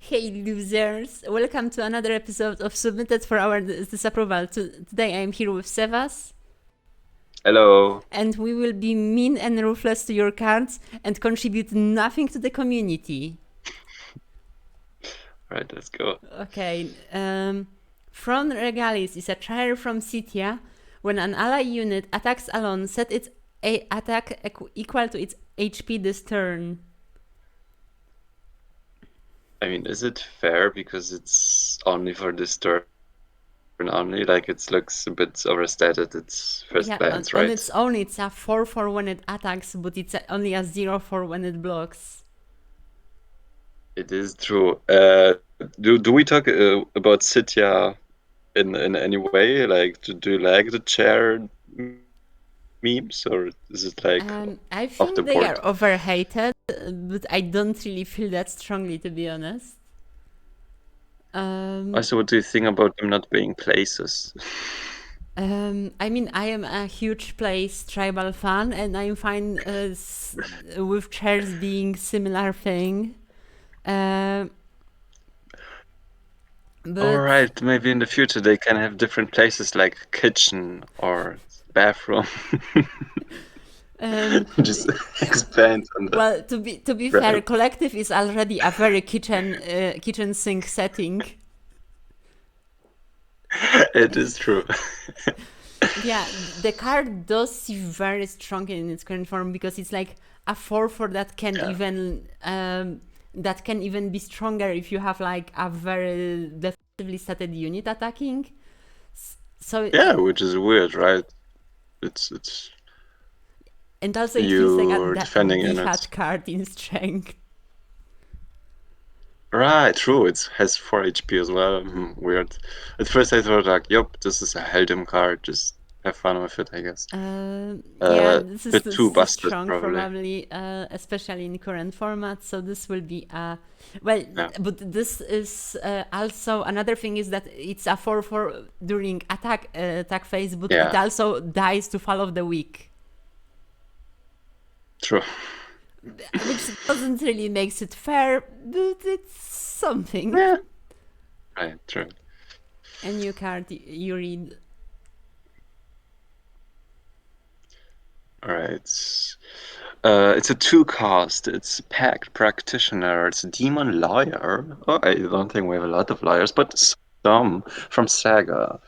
Hey losers, welcome to another episode of Submitted for Our Disapproval. Today I am here with Sevas, Hello. and we will be mean and ruthless to your cards and contribute nothing to the community. Right, let's go. Okay, Front Regalis is a trier from Scythia. When an ally unit attacks alone, set its attack equal to its HP this turn. I mean, is it fair because it's only for this turn only? Like, it looks a bit overstated. It's first Yeah, glance, on right? its own it's a 4-4 when it attacks, but it's only a 0-4 when it blocks. It is true. Do we talk about Sitya in any way? Like, do you like the chair memes, or is it like I off the think they are board? overhated, but I don't really feel that strongly, to be honest. Also, what do you think about them not being places? I mean, I am a huge place tribal fan, and I'm fine with chairs being similar thing. Uh, All but right, maybe in the future they can have different places like kitchen or bathroom. um, Just expand on the well, to be fair, brand. collective is already a very kitchen sink setting. It is true. Yeah, the card does seem very strong in its current form because it's like a 4-4 Yeah. that can even be stronger if you have like a very defensively stated unit attacking. So Yeah, which is weird, right? It's and also it feels like a you're defending Dihad units. card in strength. Right, true. It has 4 HP as well. Weird. At first I thought like, yup, this is a Heldim card. Just have fun with it, I guess. Yeah, this is Bit this too is busted, strong probably. probably, especially in current format. So this will be a well, Yeah. but this is also another thing is that it's a 4-4 during attack phase, but it Yeah, also dies to Fall of the Week, true. which doesn't really makes it fair, but it's something. Yeah, right, true. A new card you read. All right. It's a two cost. It's Pact Practitioner. It's a Demon Lawyer. Oh, I don't think we have a lot of lawyers, but some from Saga.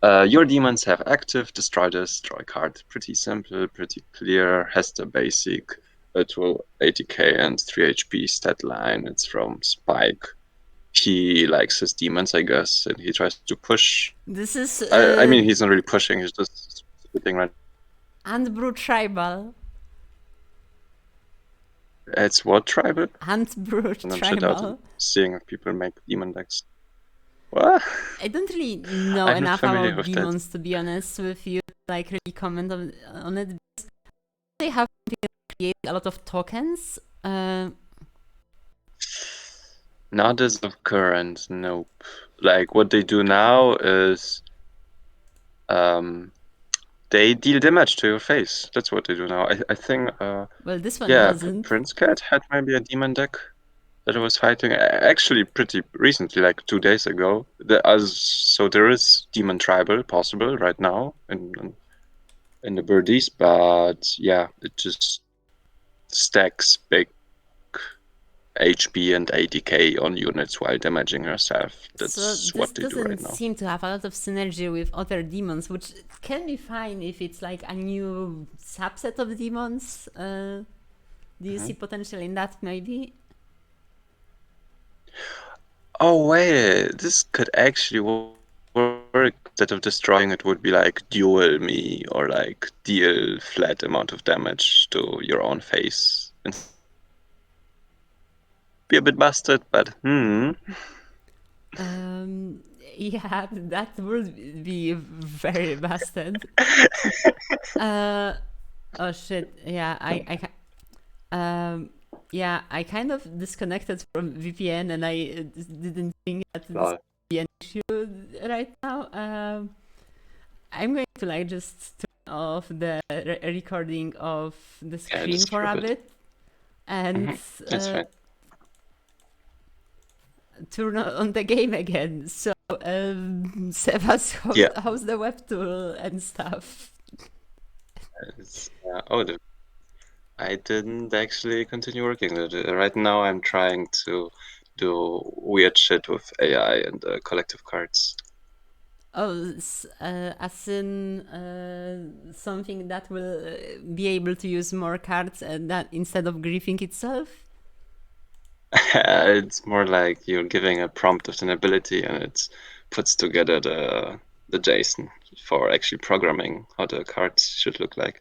Your demons have active, destroy card. Pretty simple, pretty clear. Has the basic 12 80k and 3 HP stat line. It's from Spike. He likes his demons, I guess, and he tries to push. This is I mean, he's not really pushing, he's just sitting right. Handbrew Tribal. It's what tribal? Handbrew And then shit out and Tribal. seeing if people make demon decks. What? I don't really know I'm not enough familiar about with that. demons to be honest with you. Like really comment on it. They have created a lot of tokens. Not as of current, nope. Like what they do now is they deal damage to your face. That's what they do now. I think Well, this one yeah, doesn't. Prince Cat had maybe a demon deck that I was fighting actually pretty recently, like 2 days ago. So there is demon tribal possible right now in the birdies, but yeah, it just stacks big HP and 80k on units while damaging herself. So That's this what they do right doesn't now. seem to have a lot of synergy with other demons, which can be fine if it's like a new subset of demons. Do you see potential in that maybe? Oh wait, this could actually work. Instead of destroying it, would be like duel me or like deal flat amount of damage to your own face. And be a bit busted, but Yeah, that would be very busted. Oh shit! Yeah, I kind of disconnected from VPN, and I didn't think that this Lol. would be an issue right now. I'm going to like just turn off the recording of the Yeah, screen just for skip a it. bit and It's fine. turn on the game again. So, Sevas, Yeah. how's the web tool and stuff? I didn't actually continue working with it. Right now, I'm trying to do weird shit with AI and collective cards. Oh, as in something that will be able to use more cards and that instead of griefing itself? It's more like you're giving a prompt of an ability, and it puts together the JSON for actually programming how the cards should look like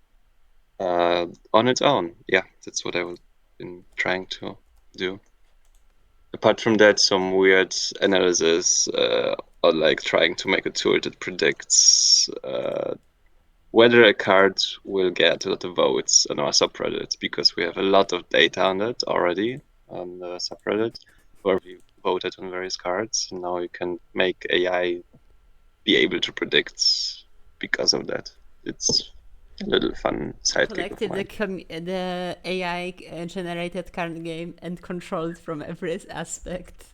on its own. Yeah, that's what I've been trying to do. Apart from that, some weird analysis or like trying to make a tool that predicts whether a card will get a lot of votes on our subreddit, because we have a lot of data on it already on the subreddit where we voted on various cards. And now you can make AI be able to predict because of that. It's a little fun side gig of Collected mine. the AI generated card game and controlled from every aspect.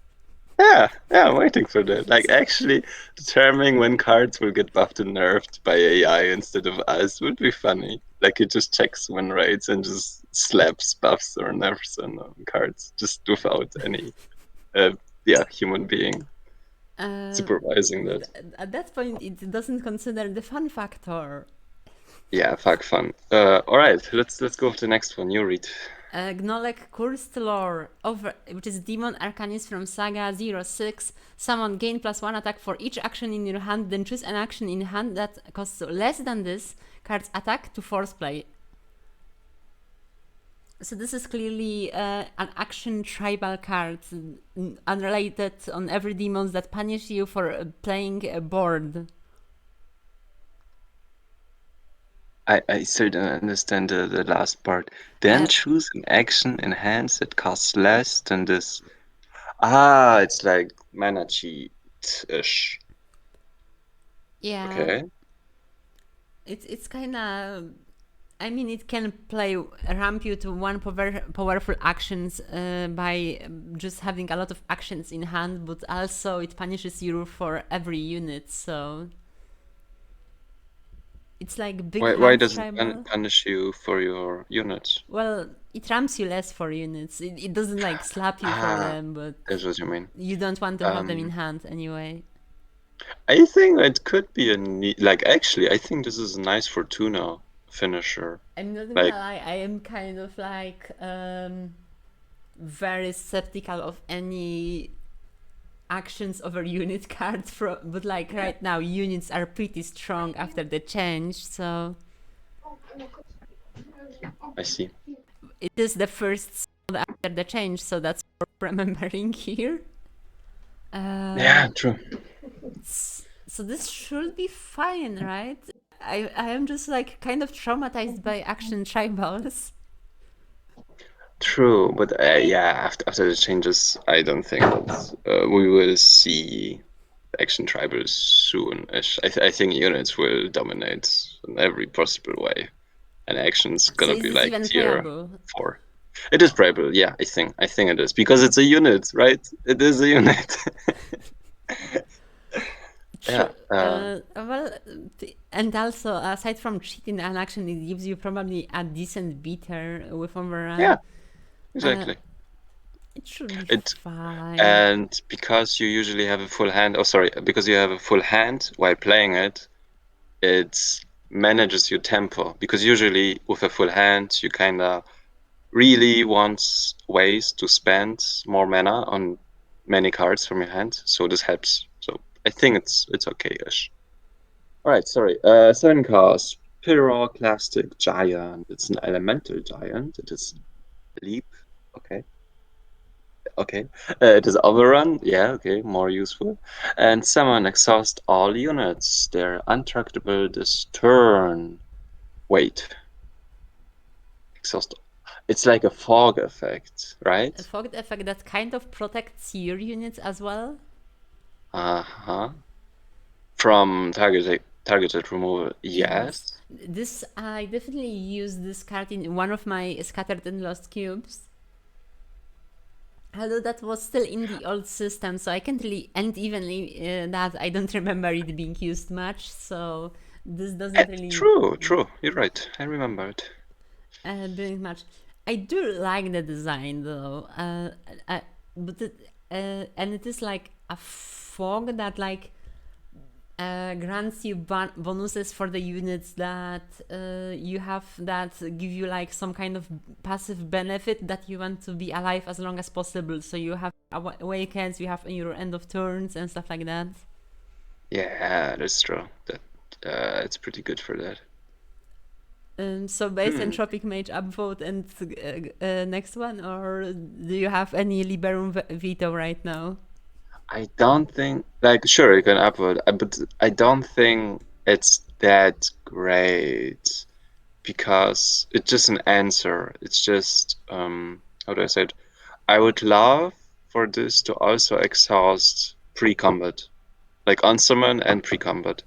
Yeah, I'm waiting for that. Like, actually determining when cards will get buffed and nerfed by AI instead of us would be funny. Like, it just checks win rates and just slaps buffs or nerfs on cards, just without any, human being supervising that. At that point, it doesn't consider the fun factor. Yeah, fuck fun. All right, let's go with the next one. You read. Gnolog Cursed Lore, which is Demon Arcanist from Saga 06. Summon gain +1 attack for each action in your hand, then choose an action in hand that costs less than this card's attack to force play. So this is clearly an action tribal card, unrelated on every demons that punish you for playing a board. I still don't understand the last part. Then choose an action in hands that costs less than this. Ah, it's like mana cheat-ish. Yeah. Okay. It's kind of. I mean, it can ramp you to one powerful actions by just having a lot of actions in hand, but also it punishes you for every unit. So it's like big Why hard does it tribal. punish you for your units? Well, it ramps you less for units. It doesn't like slap you for Ah, them, but that's what you mean. you don't want to have them in hand anyway. I think it could be a neat, like, actually, I think this is a nice Fortuna finisher. I'm not gonna Like, lie, I am kind of like very skeptical of any actions over unit card but like right now units are pretty strong after the change, so I see. it is the first after the change, so that's what I'm remembering here. Yeah, true. So this should be fine, right? I am just like kind of traumatized by action tribals. True, but yeah, after the changes, I don't think that we will see action tribals soon-ish. I think units will dominate in every possible way, and action's So gonna is be this like even tier playable? 4. It is playable, yeah. I think it is because it's a unit, right? It is a unit. True. Yeah. Well, and also aside from cheating and action, it gives you probably a decent beater with overrun. Yeah. Exactly. It should be It fine. And because you usually have a full hand, because you have a full hand while playing it, it manages your tempo. Because usually with a full hand, you kind of really want ways to spend more mana on many cards from your hand. So this helps. So I think it's okay-ish. All right, sorry. Second cast, Pyroclastic Giant. It's an elemental giant. It is leap. Okay. Okay. It is overrun. Yeah, okay, more useful. And summon exhaust all units. They're untrackable this turn. Wait. Exhaust. It's like a fog effect, right? A fogged effect that kind of protects your units as well. Uh-huh. From targeted removal. Yes. This I definitely use this card in one of my scattered and lost cubes. Although that was still in the old system, so I can't really, and evenly that I don't remember it being used much, so this doesn't really True. You're right. I remember it. bring much. I do like the design though, but and it is like a fog that like grants you bonuses for the units that you have that give you like some kind of passive benefit that you want to be alive as long as possible. So you have awakens, you have your end of turns and stuff like that. Yeah, that's true. That it's pretty good for that. So base Entropic Mage upvote and next one, or do you have any Liberum veto right now? I don't think, like, sure, you can upvote, but I don't think it's that great because it's just an answer. It's just, how do I say it? I would love for this to also exhaust pre-combat, like unsummon and pre-combat.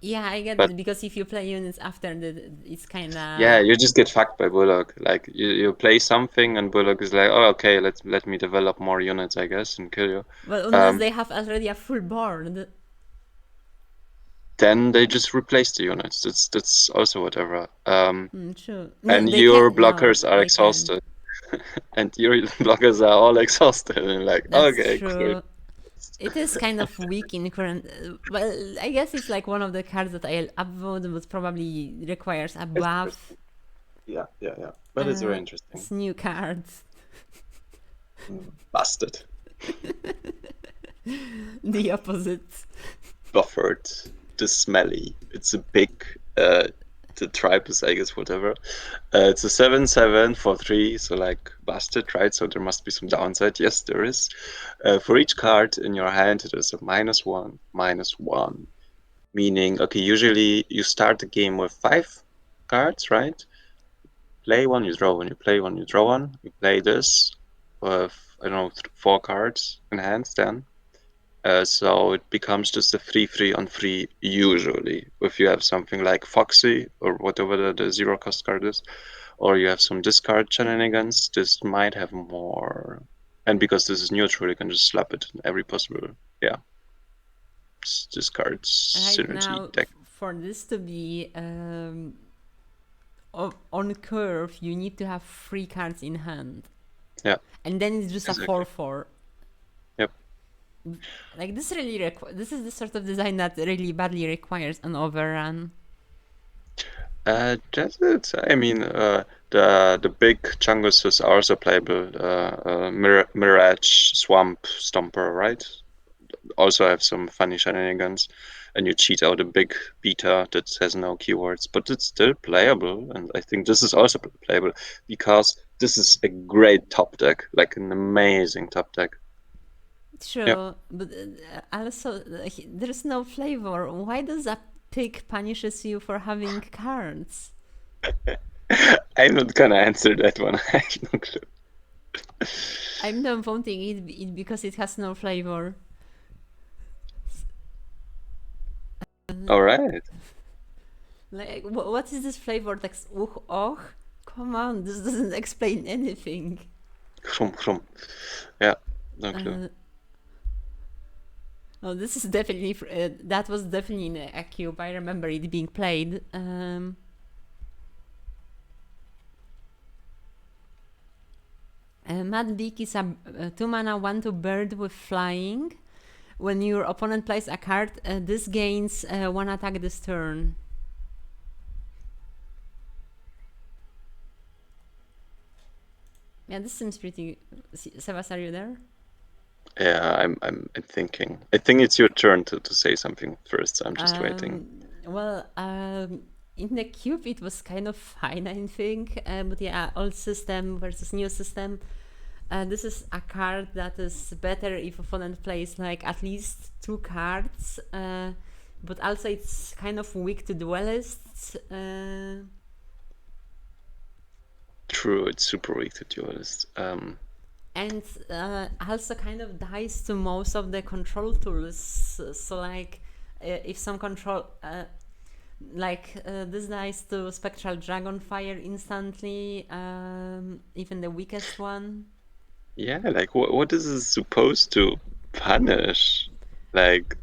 Yeah, I get But it because if you play units after the, it's kind yeah, of you just get fucked by Bullock. Like you play something and Bullock is like, oh, okay, let me develop more units, I guess, and kill you. well, unless Um, they have already a full board. then they just replace the units. That's also whatever. True. No, And they your can. No, blockers are they can. exhausted, and your blockers are all exhausted. And like, That's okay, cool. true. It is kind of weak in current. Well, I guess it's like one of the cards that I'll upvote, but probably requires a It's buff. interesting. Yeah. But it's very It's interesting. new cards. Busted, The opposite. buffered, the smelly. It's a big. The tribe is, I guess, whatever. It's a 7/7 for 3, so like busted, right? So there must be some downside. Yes, there is. For each card in your hand, it is a -1, meaning, okay, usually you start the game with 5 cards, right? Play one, you draw one, you play one, you draw one. You play this with, I don't know, 4 cards in hand then. So it becomes just a 3/3 on 3 usually. If you have something like Foxy or whatever the 0 cost card is, or you have some discard shenanigans, this might have more. And because this is neutral, you can just slap it in every possible, yeah, discard Right synergy now, deck. for this to be on curve, you need to have 3 cards in hand. Yeah, And then it's just a exactly. 4/4. Yep. Like this really this is the sort of design that really badly requires an overrun. That's it. I mean, the big Chungus is also playable. Mirage Swamp Stomper, right? Also have some funny shenanigans, and you cheat out a big beta that has no keywords, but it's still playable. And I think this is also playable because this is a great top deck, like an amazing top deck. Yep. True, but also there's no flavor. Why does a pig punishes you for having cards? I'm not gonna answer that one. I have no clue. I'm not voting it because it has no flavor. All right. Like, what is this flavor text? Och? Come on, this doesn't explain anything. Krum. Yeah, no clue. Oh, this is definitely that was definitely in a cube. I remember it being played. Mad Beak is a 2-mana 1/2 bird with flying. When your opponent plays a card, this gains 1 attack this turn. Yeah, this seems pretty. Sevas, are you there? Yeah, I'm thinking. I think it's your turn to say something first. So I'm just waiting. Well, in the cube it was kind of fine, I think. But yeah, old system versus new system. This is a card that is better if opponent plays like at least 2 cards. But also it's kind of weak to duelists. True, it's super weak to duelist. And also kind of dies to most of the control tools. So like if some control Like this dies to Spectral Dragonfire instantly, even the weakest one. Yeah, like what is it supposed to punish? Like,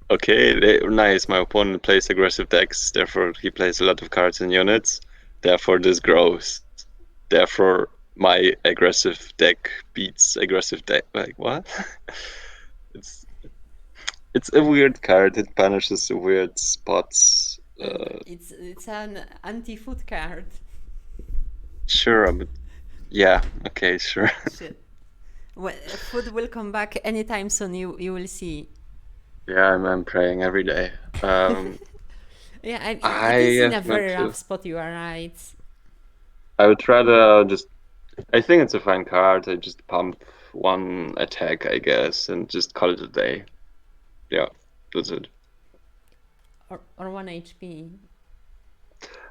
okay, nice. My opponent plays aggressive decks, therefore he plays a lot of cards and units. Therefore, this grows. Therefore, my aggressive deck beats aggressive deck. Like what? it's it's a weird card. It punishes weird spots. It's an anti-food card. Sure, but yeah, okay, sure. Shit. Well, food will come back anytime soon. You will see. Yeah, I'm praying every day. Yeah, I it is in a have not very to. rough spot. You are right. I would rather just. I think it's a fine card. I just pump one attack, I guess, and just call it a day. Yeah, that's it. Or 1 HP.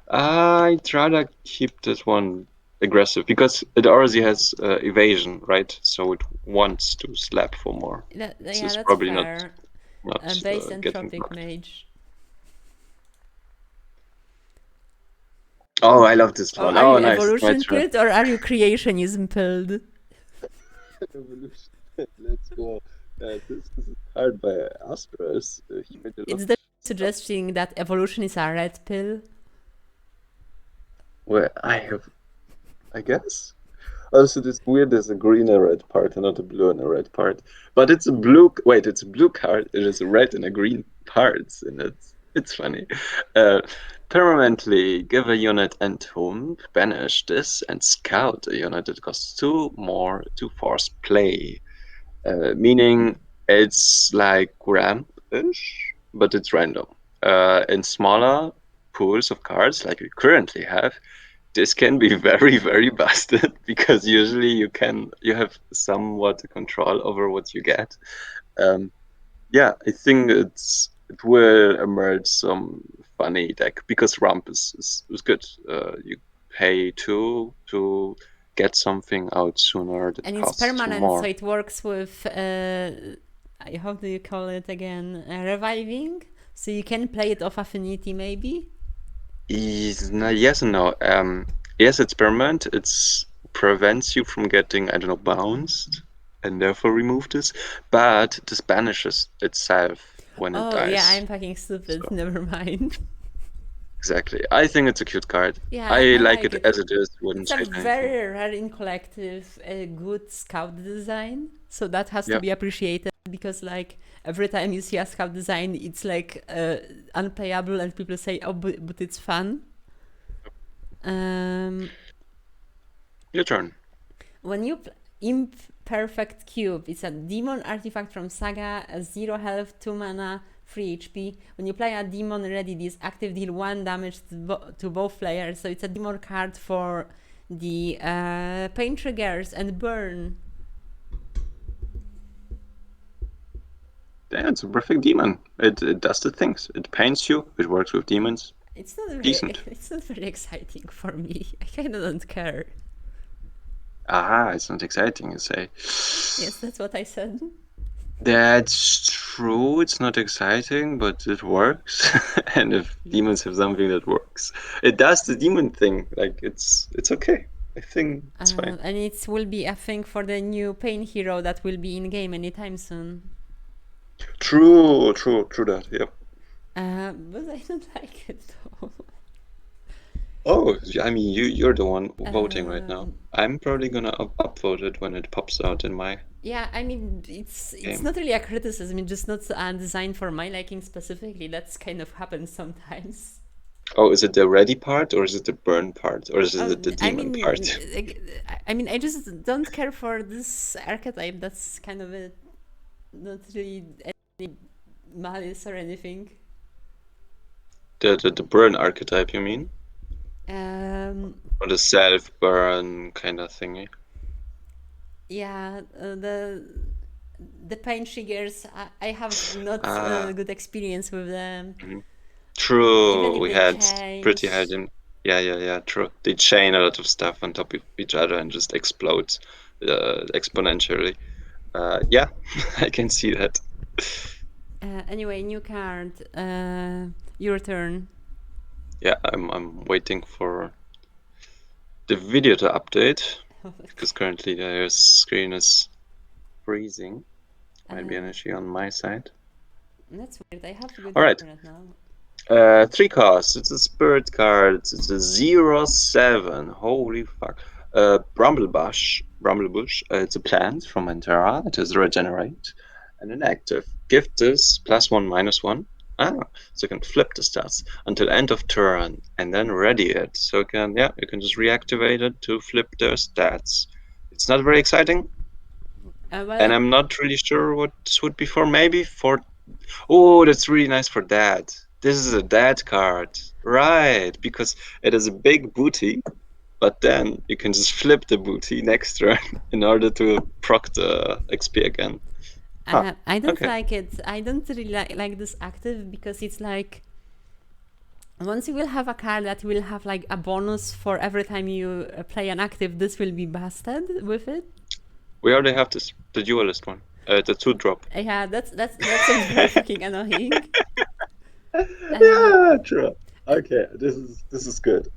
I'd rather keep this one aggressive because it already has evasion, right? So it wants to slap for more. This Yeah, is that's probably not fair. not Base getting Entropic blocked. Mage. Oh, I love this Or one. are Oh, you nice. It's my evolution turn. pilled or are you creationism pilled? Evolution. Let's go. This is a card by Astros. He made a lot It's of the stuff. suggesting that evolution is a red pill. Well, I guess. Also, this weird. There's a green and a red part, and not a blue and a red part. But it's a blue. Wait, it's a blue card. It is a red and a green parts, and it's funny. Uh, Permanently give a unit entombed, banish this, and scout a unit that costs two more to force play. Meaning it's like ramp-ish, but it's random. In smaller pools of cards, like we currently have, this can be very, very busted because usually you have somewhat control over what you get. Um, yeah, I think it will emerge some funny deck because ramp is good. You pay two to get something out sooner that And it's costs two permanent, so more. it works with, how do you call it again? Reviving? So you can play it off affinity, maybe? Yes and no. Yes, it's permanent. It's prevents you from getting, I don't know, bounced and therefore remove this. But this banishes itself when it Oh, yeah, dies. I'm fucking stupid. So Never mind. exactly. I think it's a cute card. Yeah, I I like like it it. as it is. Wouldn't It's a change anything. very rare in collective, good scout design. So that has to Yeah. be appreciated because, like, every time you see a scout design, it's like unplayable, and people say, "Oh, but it's fun." Um, Your turn. when you Imperfect Cube, it's a demon artifact from Saga, a 0 health, 2 mana, 3 HP. When you play a demon ready, this active deal 1 damage to both players. So it's a demon card for the pain triggers and burn. Yeah, it's a perfect demon. It does the things. It paints you. It works with demons. It's not very, Decent. it's not very exciting for me. I kind of don't care. Ah, it's not exciting, you say. Yes, that's what I said. That's true. It's not exciting, but it works. And if demons have something that works, it does the demon thing. Like it's okay. I think it's fine. And it will be a thing for the new pain hero that will be in game anytime soon. True that. Yep. But I don't like it though. Oh, I mean, you're the one voting right now. Um, I'm probably gonna upvote it when it pops out in my yeah, I mean, it's game. not really a criticism. It's just not designed for my liking specifically. That's kind of happens sometimes. Oh, is it the ready part or is it the burn part or is it the I demon mean, part? I just don't care for this archetype. That's kind of it. Not really any malice or anything. The burn archetype, you mean? Um, Or the self burn kind of thingy? yeah, the pain triggers. I have not Ah. good experience with them. Mhm. Even True, if we they had pretty high change. yeah, true. They chain a lot of stuff on top of each other and just explode exponentially. Yeah, I can see that. Anyway, new card. Your turn. Yeah, I'm waiting for the video to update because currently the screen is freezing. Might be an issue on my side. That's weird. I have good All right. internet now. 3 costs. It's a spirit card. It's a 0/7. Holy fuck. Brumblebush. It's a plant from Antera. It is regenerate. And an active. Give this +1/-1. So you can flip the stats until end of turn and then ready it. So you can just reactivate it to flip their stats. It's not very exciting, and I'm not really sure what this would be for. Maybe for. Oh, that's really nice for dad. This is a dad card. Right, because it is a big booty, but then you can just flip the booty next turn in order to proc the XP again. I don't okay. like it. I don't really like this active because it's like once you will have a card that will have like a bonus for every time you play an active, this will be busted with it. We already have this, the duelist one, the 2-drop. Yeah, that sounds very fucking annoying. Yeah, true. Okay, this is good.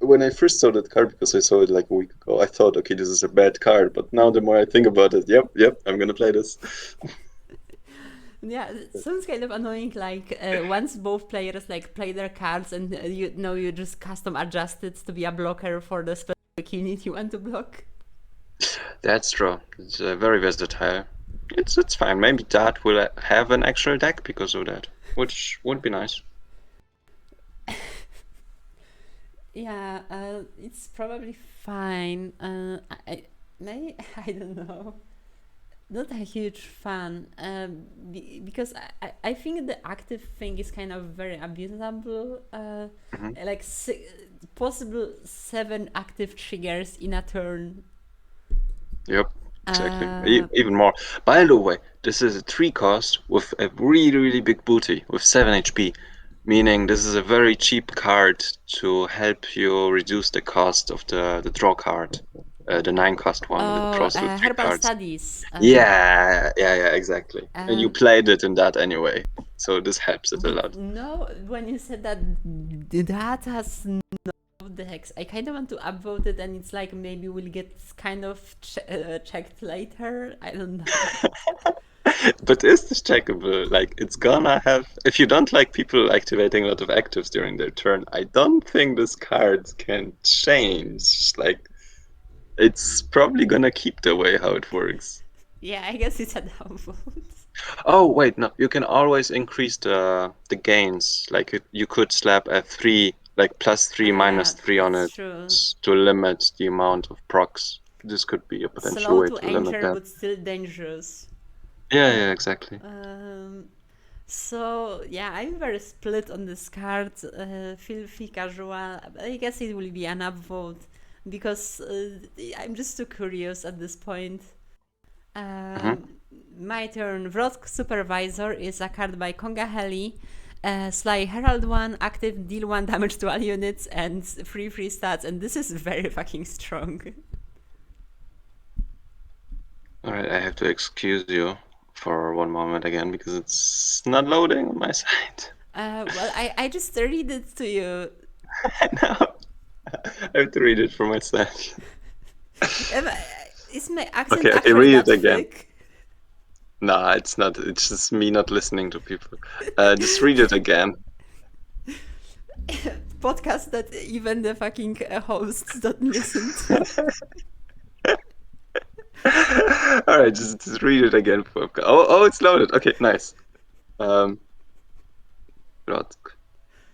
When I first saw that card, because I saw it like a week ago, I thought, okay, this is a bad card. But now the more I think about it, yep, I'm gonna play this. Yeah, it sounds kind of annoying. Like once both players like play their cards, and you just custom adjust it to be a blocker for the specific unit you want to block. That's true. It's very versatile. It's fine. Maybe Dad will have an actual deck because of that, which would be nice. Yeah, it's probably fine. I I don't know. Not a huge fan because I think the active thing is kind of very abusable. Like possible 7 active triggers in a turn. Yep, exactly. Even more. By the way, this is a 3 cost with a really big booty with 7 HP, meaning this is a very cheap card to help you reduce the cost of the draw card. The 9 cost one that draws the 3 Herbal cards. studies. Yeah, exactly. And you played it in that anyway, so this helps it a lot. No, when you said that that has no decks, I kind of want to upvote it, and it's like maybe we'll get kind of checked later. I don't know. But is this checkable? Like, it's gonna have. If you don't like people activating a lot of actives during their turn, I don't think this card can change. Like, it's probably gonna keep the way how it works. Yeah, I guess it's a downvote. Oh wait, no, you can always increase the gains. Like you could slap a 3, like +3, -3 on it true. to limit the amount of procs. This could be a potential Slow way to to limit enter, that. but still dangerous. Yeah, exactly. So yeah, I'm very split on this card. Filthy casual. I guess it will be an upvote because I'm just too curious at this point. My turn. Wrotk Supervisor is a card by Konga Heli. Sly Herald 1, active, deal 1 damage to all units, and free stats, and this is very fucking strong. Alright, I have to excuse you for one moment again because it's not loading on my side. Well, I just read it to you. I know. I have to read it for myself. Is my accent Okay, read it again. thick? Nah, it's not. It's just me not listening to people. Just read it again. Podcast that even the fucking hosts don't listen to. All right, just read it again. Oh, it's loaded. Okay, nice. Wrotk.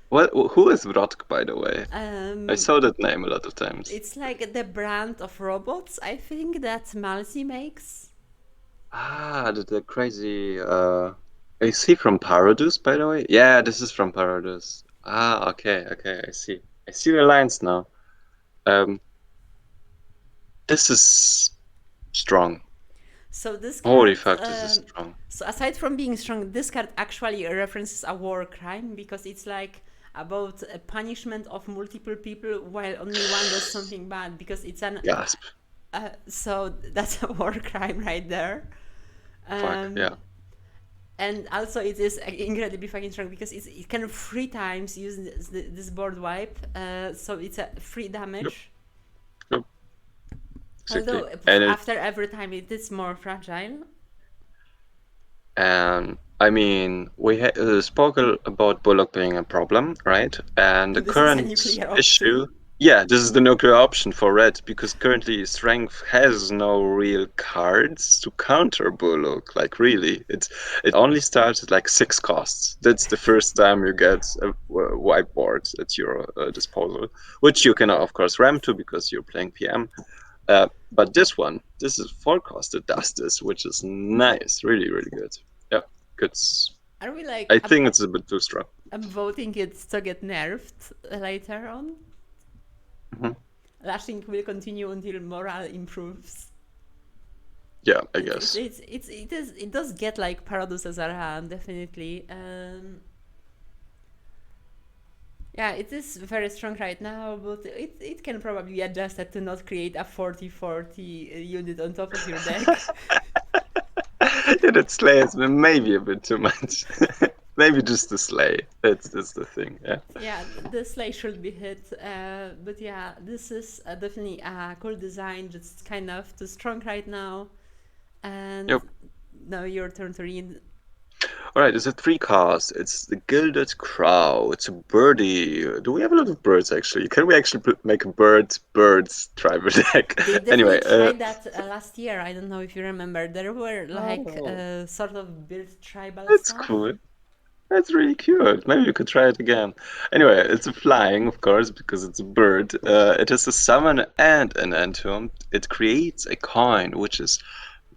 What? Who is Wrotk, by the way? I saw that name a lot of times. It's like the brand of robots, I think, that Malsi makes. The crazy. Is he from Paradise, by the way? Yeah, this is from Paradise. Okay, I see. I see the lines now. This is strong. So this card, Holy fuck, this is strong. So aside from being strong, this card actually references a war crime because it's like about a punishment of multiple people while only one does something bad because it's an gasp. So that's a war crime right there. Fuck, yeah. And also it is incredibly fucking strong because it can 3 times use this board wipe, so it's a free Yep. damage. Yep. Exactly. Although And after every time it is more fragile. I mean, we spoke about Bullock being a problem, right? And the This is a current nuclear issue, option. yeah, this is the nuclear option for red because currently Strength has no real cards to counter Bullock. Like really, it only starts at like 6 costs. That's the first time you get a whiteboard at your disposal, which you can of course ram to because you're playing PM. But this is 4 cost that does this, which is nice, really, really good. Yeah, it's. Are we like I think it's a bit too strong. I'm voting it to get nerfed later on? Mhm. Lashing will continue until morale improves. Yeah, I It, guess. it does get like Paradox as Arhan, definitely. Yeah, it is very strong right now, but it can probably be adjusted to not create a 40-40 unit on top of your deck. Yeah, that sleigh is maybe a bit too much. Maybe just the sleigh. That's the thing. Yeah. Yeah, the sleigh should be hit. But yeah, this is definitely a cool design, just kind of too strong right now. And Yep. now your turn to read. All right. It's a 3 cost. It's the Gilded Crow. It's a birdie. Do we have a lot of birds actually? Can we actually make a birds tribal deck? They definitely Anyway. tried that last year. I don't know if you remember. There were like Oh, sort of build tribal that's stuff. cool. That's really cute. Maybe you could try it again. Anyway, it's a flying, of course, because it's a bird. It is a summon and an entomb. It creates a coin, which is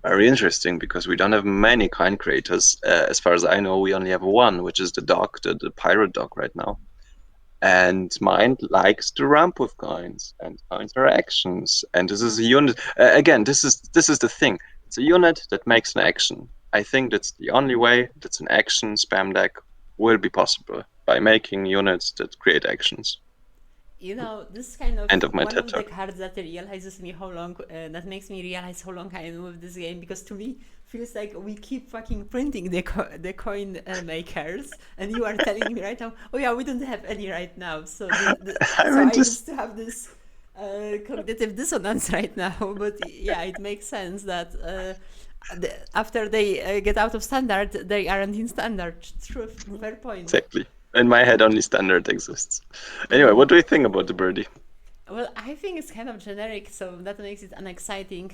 very interesting because we don't have many coin creators. As far as I know, we only have one, which is the dog, the pirate dog right now. And mine likes to ramp with coins and coins are actions. And this is a unit. Again, this is the thing. It's a unit that makes an action. I think that's the only way that an action spam deck will be possible by making units that create actions. You know, this is kind of End of my one TED of the talk. cards that realizes me how long, that makes me realize how long I am with this game, because to me feels like we keep fucking printing the coin makers, and you are telling me right now, oh yeah, we don't have any right now. So I so mean, I just just have this cognitive dissonance right now. But yeah, it makes sense that after they get out of standard, they aren't in standard. True, fair point. exactly. In my head, only standard exists. Anyway, what do you think about the birdie? Well, I think it's kind of generic, so that makes it unexciting.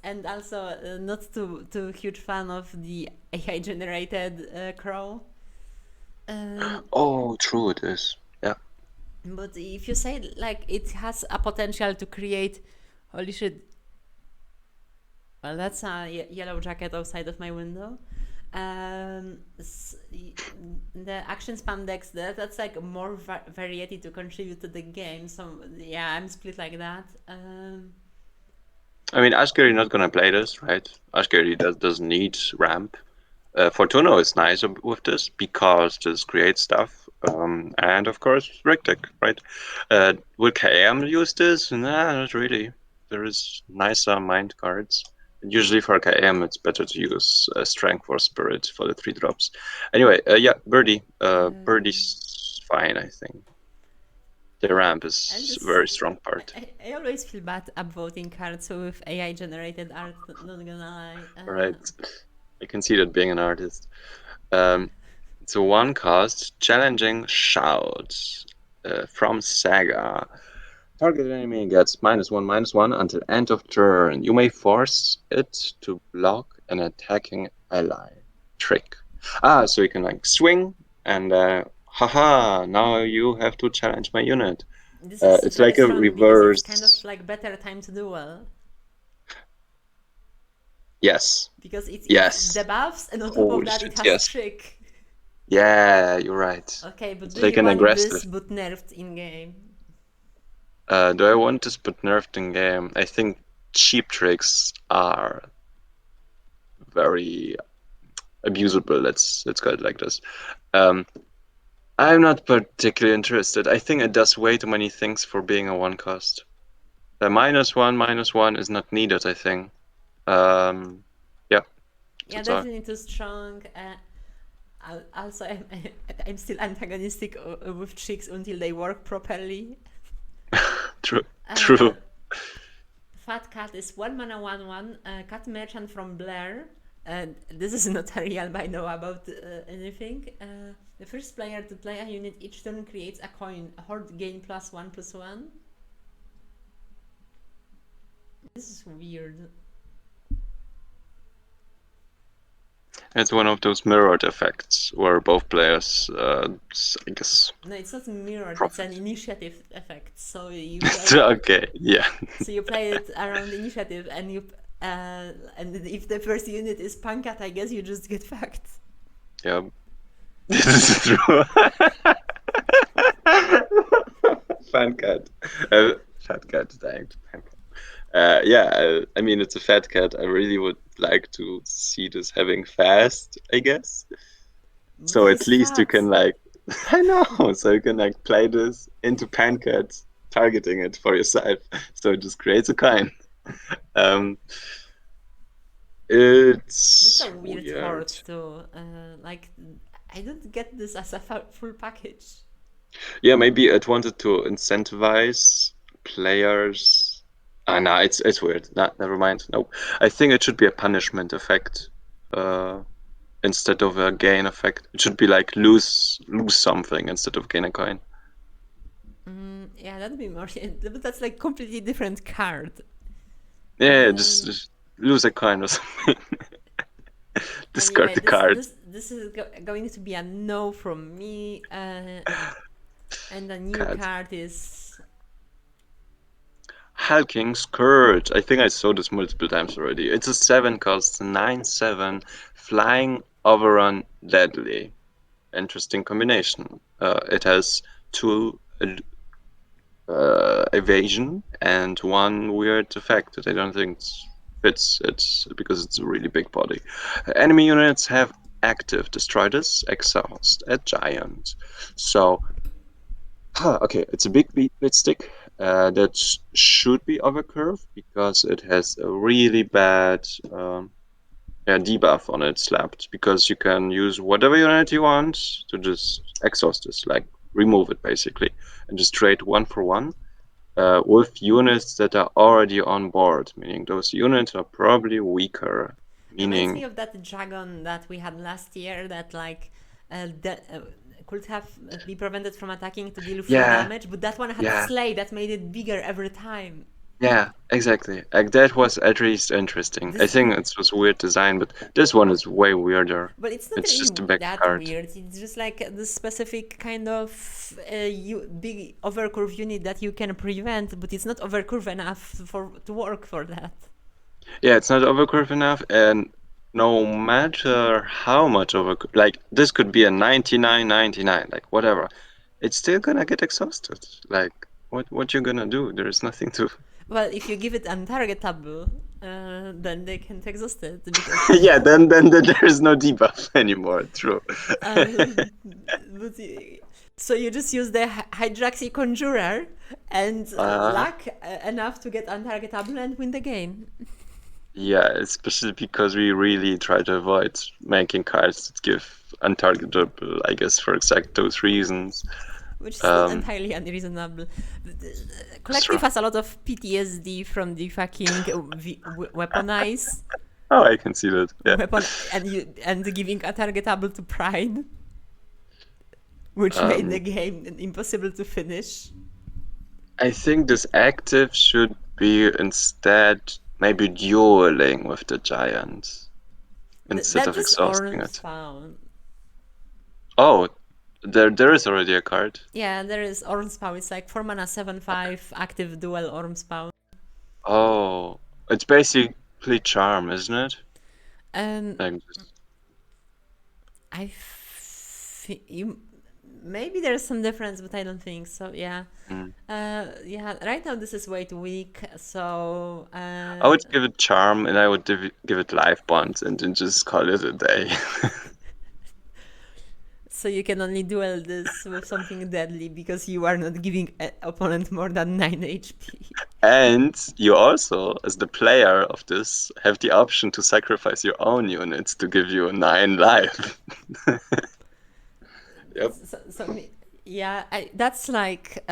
And also not too huge fan of the AI generated crow. Oh, true, it is. Yeah. But if you say like it has a potential to create, holy shit! Well, that's a yellow jacket outside of my window. The action spam decks, that's like more variety to contribute to the game. So yeah, I'm split like that. I mean, Ashgary not gonna play this, right? Ashgary doesn't need ramp. Fortuno is nice with this because this creates stuff. And of course, Rictic, right? Will KM use this? Nah, not really. There is nicer mind cards. And usually for KM, it's better to use Strength or Spirit for the 3 drops. Anyway, yeah, Birdie. Birdie's fine, I think. The ramp And is a this, very strong part. I always feel bad upvoting cards with AI generated art. Not gonna lie. Right. I can see that being an artist. It's a 1 cost challenging shout from Saga. Target enemy gets -1/-1 until end of turn. You may force it to block an attacking ally. Trick. So you can like swing and haha, now you have to challenge my unit. This is It's very like a strong because it's kind of reverse. like better time to duel, Yes. because it's Yes. debuffs, and on top of Holy that it shit, has yes. trick. Yeah, you're right. Okay, but It's do like you an want this aggressive. but nerfed in game? Do I want to put nerfed in game? I think cheap tricks are very abusable. Let's call it like this. Um, I'm not particularly interested. I think it does way too many things for being a 1 cost. The -1/-1 is not needed, I think. Yeah. Yeah, That's all. definitely too strong. Also, I'm still antagonistic with chicks until they work properly. True. Uh, True. Fat Cat is 1 mana 1/1 cat merchant from Blair. This is not a realm I know about anything. The first player to play a unit each turn creates a coin. Horde gain +1/+1. This is weird. It's one of those mirrored effects where both players, I guess, No, it's not mirrored. It's an profit. initiative effect. So you play. Okay, yeah. So you play it around initiative, and and if the first unit is Punkat, I guess you just get fucked. Yeah, this is true. Fan cat. Fat cat, thanks. Yeah, I mean, it's a fat cat. I really would like to see this having fast, I guess. But So at he's least you fat. can like, I know, so you can like play this into pancats, targeting it for yourself. So it just creates a kind. Um, That's a it's weird weird. horde too. Like, I don't get this as a full package. Yeah, maybe it wanted to incentivize players. Ah, no, it's weird. Nah, never mind. No, I think it should be a punishment effect, uh, instead of a gain effect. It should be like lose something instead of gain a coin. Yeah, that'd be more. But that's like completely different card. Yeah, Um, just lose a coin or something. Discard anyway, the this card. this this is going to be a no from me. And the new Cat. card is. Hulking Scourge. I think I saw this multiple times already. It's a 7 cost, 9/7, flying, overrun, deadly. Interesting combination. It has 2 evasion and 1 weird effect that I don't think fits it because it's a really big body. Enemy units have active destroy this, exhaust a giant. So okay, it's a big beat stick that should be overcurve because it has a really bad debuff on it slapped because you can use whatever unit you want to just exhaust this, like remove it basically, and just trade 1 for 1 with units that are already on board, meaning those units are probably weaker. Reminds me Meaning, of that dragon that we had last year that like that could have be prevented from attacking to deal free yeah, damage, but that one had yeah, slay that made it bigger every time. yeah, exactly. Like that was at least interesting. I This, think it was weird design, but this one is way weirder. but it's not It's really just a big that card. weird. It's just like this specific kind of big overcurve unit that you can prevent, but it's not overcurve enough for to work for that. Yeah, it's not overcurve enough, and no matter how much overcurve, like this could be a 99/99, like whatever, it's still gonna get exhausted. Like what you gonna do? There's nothing to. Well, if you give it untargetable, then they can't exhaust it because. Yeah, then there's no debuff anymore. True. Uh, but, so you just use the Hydraxy Conjurer and uh, luck enough to get untargetable and win the game. yeah, especially because we really try to avoid making cards that give untargetable, I guess, for exact those reasons. Which is not Um, entirely unreasonable. that's true. Collective has a lot of PTSD from the fucking weaponize Oh, I can see that. Yeah. weapon and giving a targetable to Pride, which made the Um, game impossible to finish. I think this active should be instead maybe dueling with the giant instead That of just exhausting Orn it. spawn. Oh, there is already a card. Yeah, there is Orm Spawn. It's like 4 mana 7/5 active dual Orm Spawn. Oh, it's basically charm, isn't it? Um, Like just, you maybe there's some difference, but I don't think so. Yeah, mm. yeah. Right now this is way too weak. So I would give it charm and I would give it life bonds and then just call it a day. So you can only duel this with something deadly because you are not giving opponent more than 9 HP. And you also, as the player of this, have the option to sacrifice your own units to give you 9 life. Yep. Yeah, that's like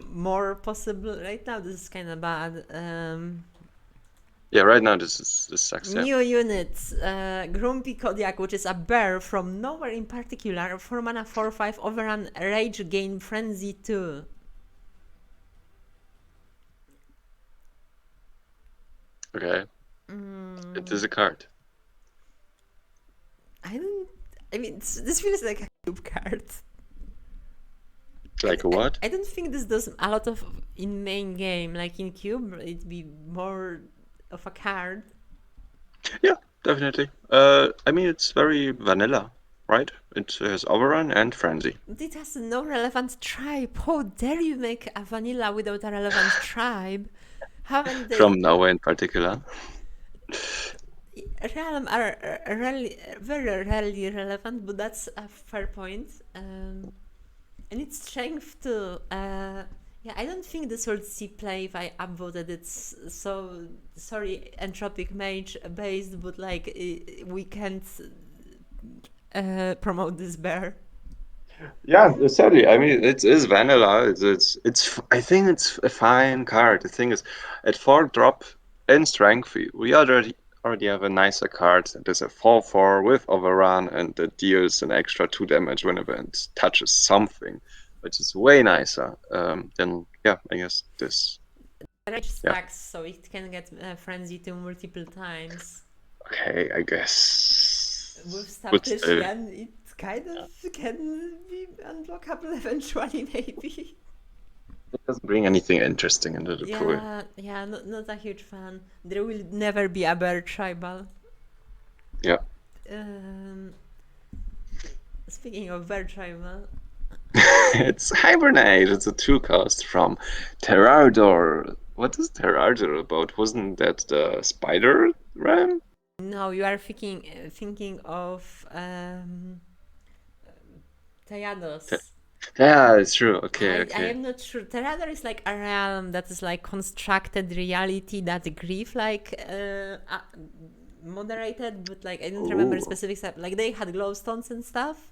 more possible right now. This is kind of bad. Yeah, right now this sucks, yeah. New units, Grumpy Kodiak, which is a bear from nowhere in particular, 4 mana 4/5 overrun rage gain frenzy 2. Okay. It is a card. I mean, this feels like a cube card. Like a what? I don't think this does a lot of in main game. Like in cube, it'd be more of a card. Yeah, definitely. I mean, it's very vanilla, right? It has overrun and frenzy. It has no relevant tribe. How dare you make a vanilla without a relevant tribe? Haven't they? From nowhere in particular. Realm are very rarely relevant, but that's a fair point. And its strength too. Yeah, I don't think this would see play if I upvoted it. So sorry, Entropic Mage based, but like we can't promote this bear. Yeah, sadly, I mean, it is vanilla. It's. I think it's a fine card. The thing is, at 4 drop in strength, we already have a nicer card. There's a 4/4 with overrun, and that deals an extra 2 damage whenever it touches something, which is way nicer. Than yeah, I guess this. Rage stacks, so it can get frenzy to multiple times. Okay, I guess. With Statistician, it kind of can be unblockable eventually, maybe. It doesn't bring anything interesting into the pool. Yeah, not a huge fan. There will never be a bear tribal. Yeah. Speaking of bear tribal, it's Hibernate. It's a 2 cost from Terrardor. What is Terrardor about? Wasn't that the spider ram? no, you are thinking of Tejados. Yeah, it's true. Okay, I am not sure. Terrador is like a realm that is like constructed reality that Grief like moderated, but like I don't remember specifics. Like they had glowstones and stuff.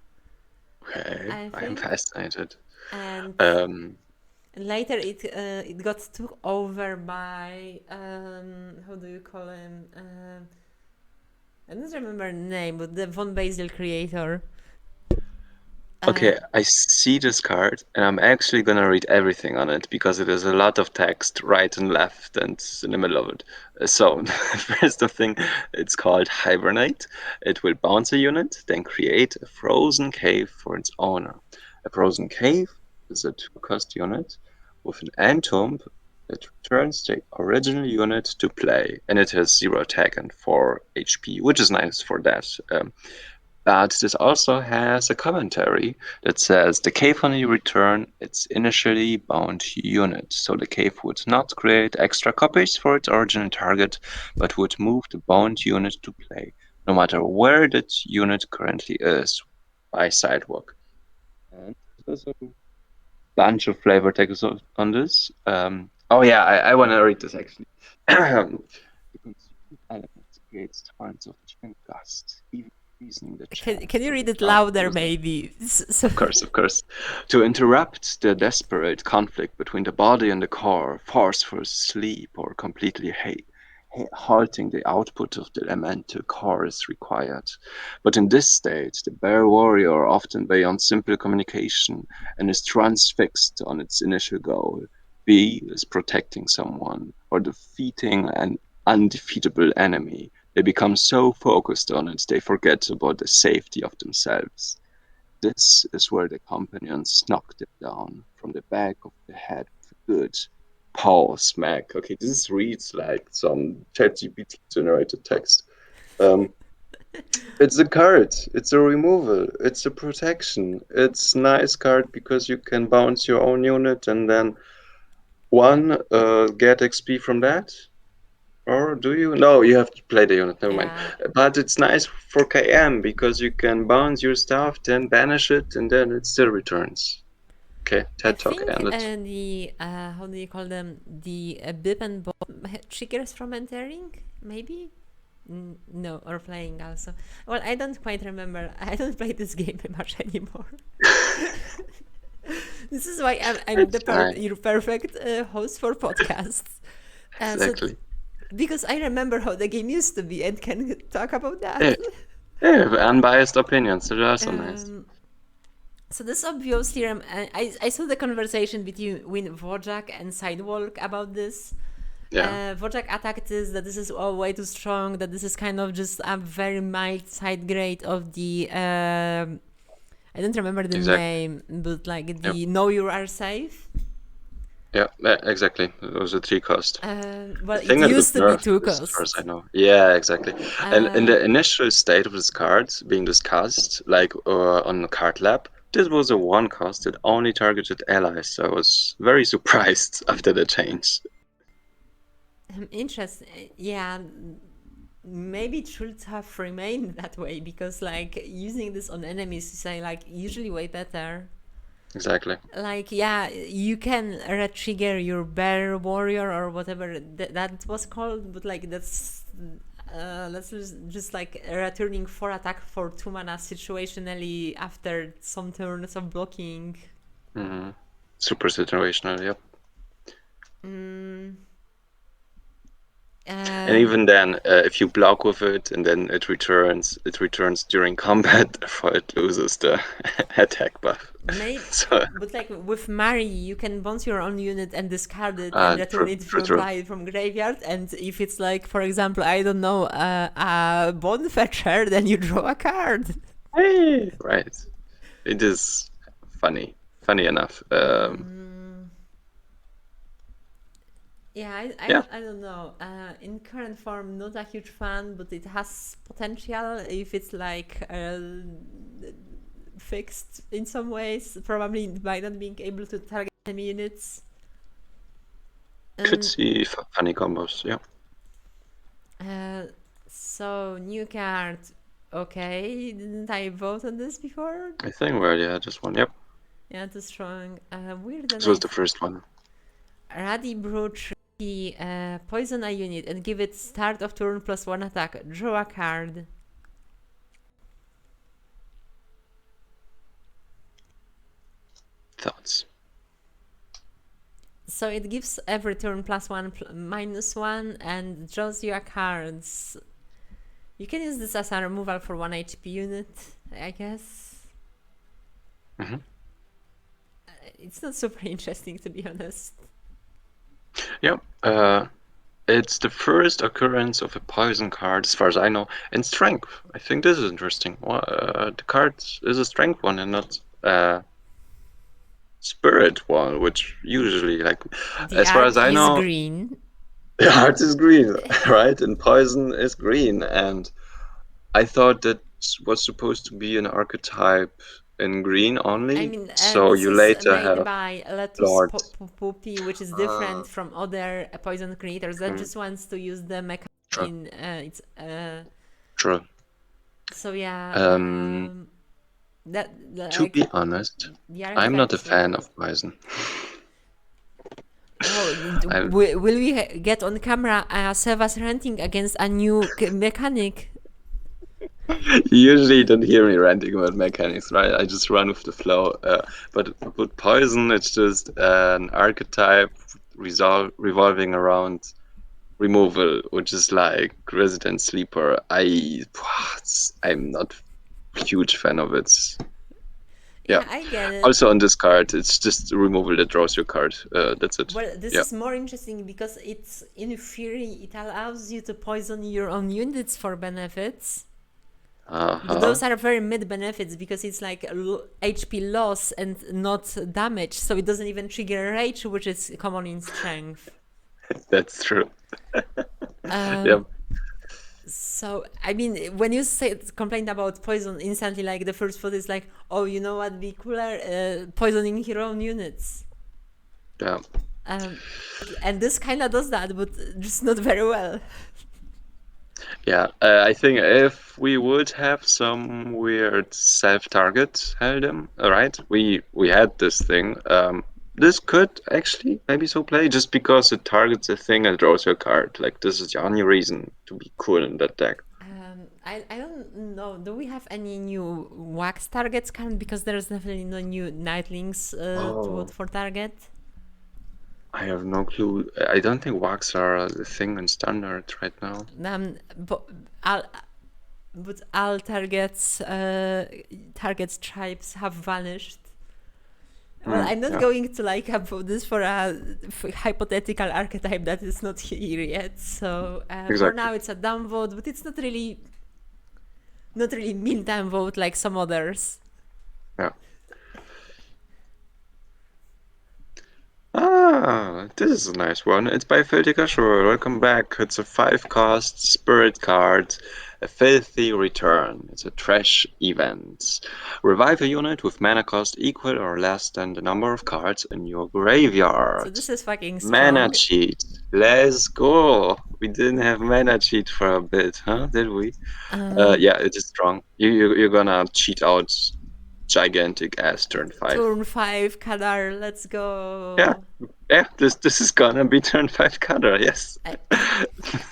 Okay, I am fascinated. And later it got took over by how do you call him? I don't remember the name, but the Von Basil creator. Okay, I see this card, and I'm actually gonna read everything on it because it is a lot of text, right and left, and in the middle of it. So, first thing, it's called Hibernate. It will bounce a unit, then create a frozen cave for its owner. A frozen cave is a 2-cost unit with an end tomb that returns the original unit to play, and it has 0 attack and 4 HP, which is nice for that. But this also has a commentary that says the cave only return its initially bound unit, so the cave would not create extra copies for its original target, but would move the bound unit to play, no matter where that unit currently is, by sidewalk. And there's a bunch of flavor text on this. Oh yeah, I want to read this actually. The consumed element creates torrents of chill gust, even can you read it louder, maybe? Of course. To interrupt the desperate conflict between the body and the core, forceful sleep, or completely halting the output of the elemental core is required. But in this state, the bear warrior often beyond simple communication and is transfixed on its initial goal. B is protecting someone or defeating an undefeatable enemy. They become so focused on it, they forget about the safety of themselves. This is where the companions knock them down from the back of the head with a good power smack. Okay, this reads like some ChatGPT generated text. It's a card, it's a removal, it's a protection. It's nice card because you can bounce your own unit and then get XP from that. Or do you? No, you have to play the unit. Never mind. Yeah, But it's nice for KM because you can bounce your stuff, then banish it, and then it still returns. Okay, I TED Talk think ended. the how do you call them, the bip and bop triggers from entering, maybe. No, or playing also. Well, I don't quite remember. I don't play this game much anymore. This is why I'm It's fine. your perfect host for podcasts. So Exactly. because I remember how the game used to be and can talk about that. Yeah, yeah, unbiased opinions. They're also nice. Um, so this obviously, I saw the conversation between Wojak and Sidewalk about this. Yeah, Wojak attacked this, that this is all way too strong, that this is kind of just a very mild side grade of the I don't remember the exactly. name, but like Yep. the know you are safe. Yeah, exactly. Those are 3 cost. I Well, it think it got used to be nerfed, two as far as I cost. know. Yeah, exactly. And in Uh, the initial state of this card being discussed, like on the card lab, this was a 1 cost. It only targeted allies. So I was very surprised after the change. interesting. Yeah, maybe it should have remained that way because like using this on enemies is like usually way better. Exactly. Like yeah, you can trigger your bear warrior or whatever that was called, but like that's just like returning 4 attack for 2 mana situationally after some turns of blocking. Hmm. Super situational. Yep. Mm, And uh, even then, if you block with it and then it returns during combat, therefore it loses the attack buff. Maybe, So, but like with Mari, you can bounce your own unit and discard it and return it from true. from graveyard. And if it's like, for example, I don't know, a bone fetcher, then you draw a card. Hey, right. It is funny. Funny enough. Mm, yeah, Yeah, I don't know. In current form, not a huge fan, but it has potential if it's like fixed in some ways. Probably by not being able to target enemy units. could Um, see funny combos. Yeah, Uh, so new card. Okay, didn't I vote on this before? I think we already had this one. Yep, Yeah, too strong. Weird that this was I've the first one. Radi Brooch poison a unit and give it start of turn +1 attack. Draw a card. Thoughts? So it gives every turn +1 -1 and draws you a cards. You can use this as a removal for 1 HP unit, I guess. Hmm. It's not super interesting to be honest. Yep. It's the first occurrence of a poison card, as far as I know, in strength. I think this is interesting. The card is a strength one and not spirit one, which usually, like, The as far as art I is know, green. the art is green, right? And poison is green. And I thought that was supposed to be an archetype in green I only. mean, So this you is later made have by Letus Lord. Puppy, which is different Ah, from other poison creators that mm, just wants to use the mechanic true, in its. true. So yeah, Um, that to like be honest, the I'm not a artifacts. fan of poison. Oh, I will we get on camera Sevas ranting against a new mechanic? You usually don't hear me ranting about mechanics, right? I just run with the flow. But with poison, it's just an archetype revolving around removal, which is like Resident Sleeper. I'm not a huge fan of it. Yeah. Yeah, I get it. Also on this card, it's just removal that draws your card. That's it. Well, this Yeah. is more interesting because it's in theory it allows you to poison your own units for benefits. But Uh-huh. those are very mid benefits because it's like HP loss and not damage, so it doesn't even trigger rage, which is common in strength. That's true. Yeah. Um, so I mean, when you say complain about poison, instantly like the first thought is like, oh, you know what? Be cooler, poisoning your own units. Yeah. Um, and this kind of does that, but just not very well. Yeah, I think if we would have some weird self-target Heldem, right? We had this thing. This could actually maybe so play just because it targets a thing and draws your card. Like this is the only reason to be cool in that deck. I don't know. Do we have any new wax targets current? Because there's definitely no new Nightlings Oh, for target. I have no clue. I don't think walks are a thing in standard right now. But all targets tribes have vanished. Well, I'm not Yeah, going to like about this for a hypothetical archetype that is not here yet. So for exactly. now, it's a downvote, but it's not really mean downvote like some others. Yeah. Ah, this is a nice one. It's by Filtika Shore. Welcome back. It's a 5 cost spirit card, a filthy return. It's a trash event. Revive a unit with mana cost equal or less than the number of cards in your So graveyard. this is fucking Mana strong. cheat. Let's go. We didn't have mana cheat for a bit, huh? Did we? Um, Yeah, it is strong. You're gonna cheat out gigantic ass turn 5. Turn 5, Kadar, let's Yeah, go. yeah. This is gonna be turn 5 cutter. Yes, I,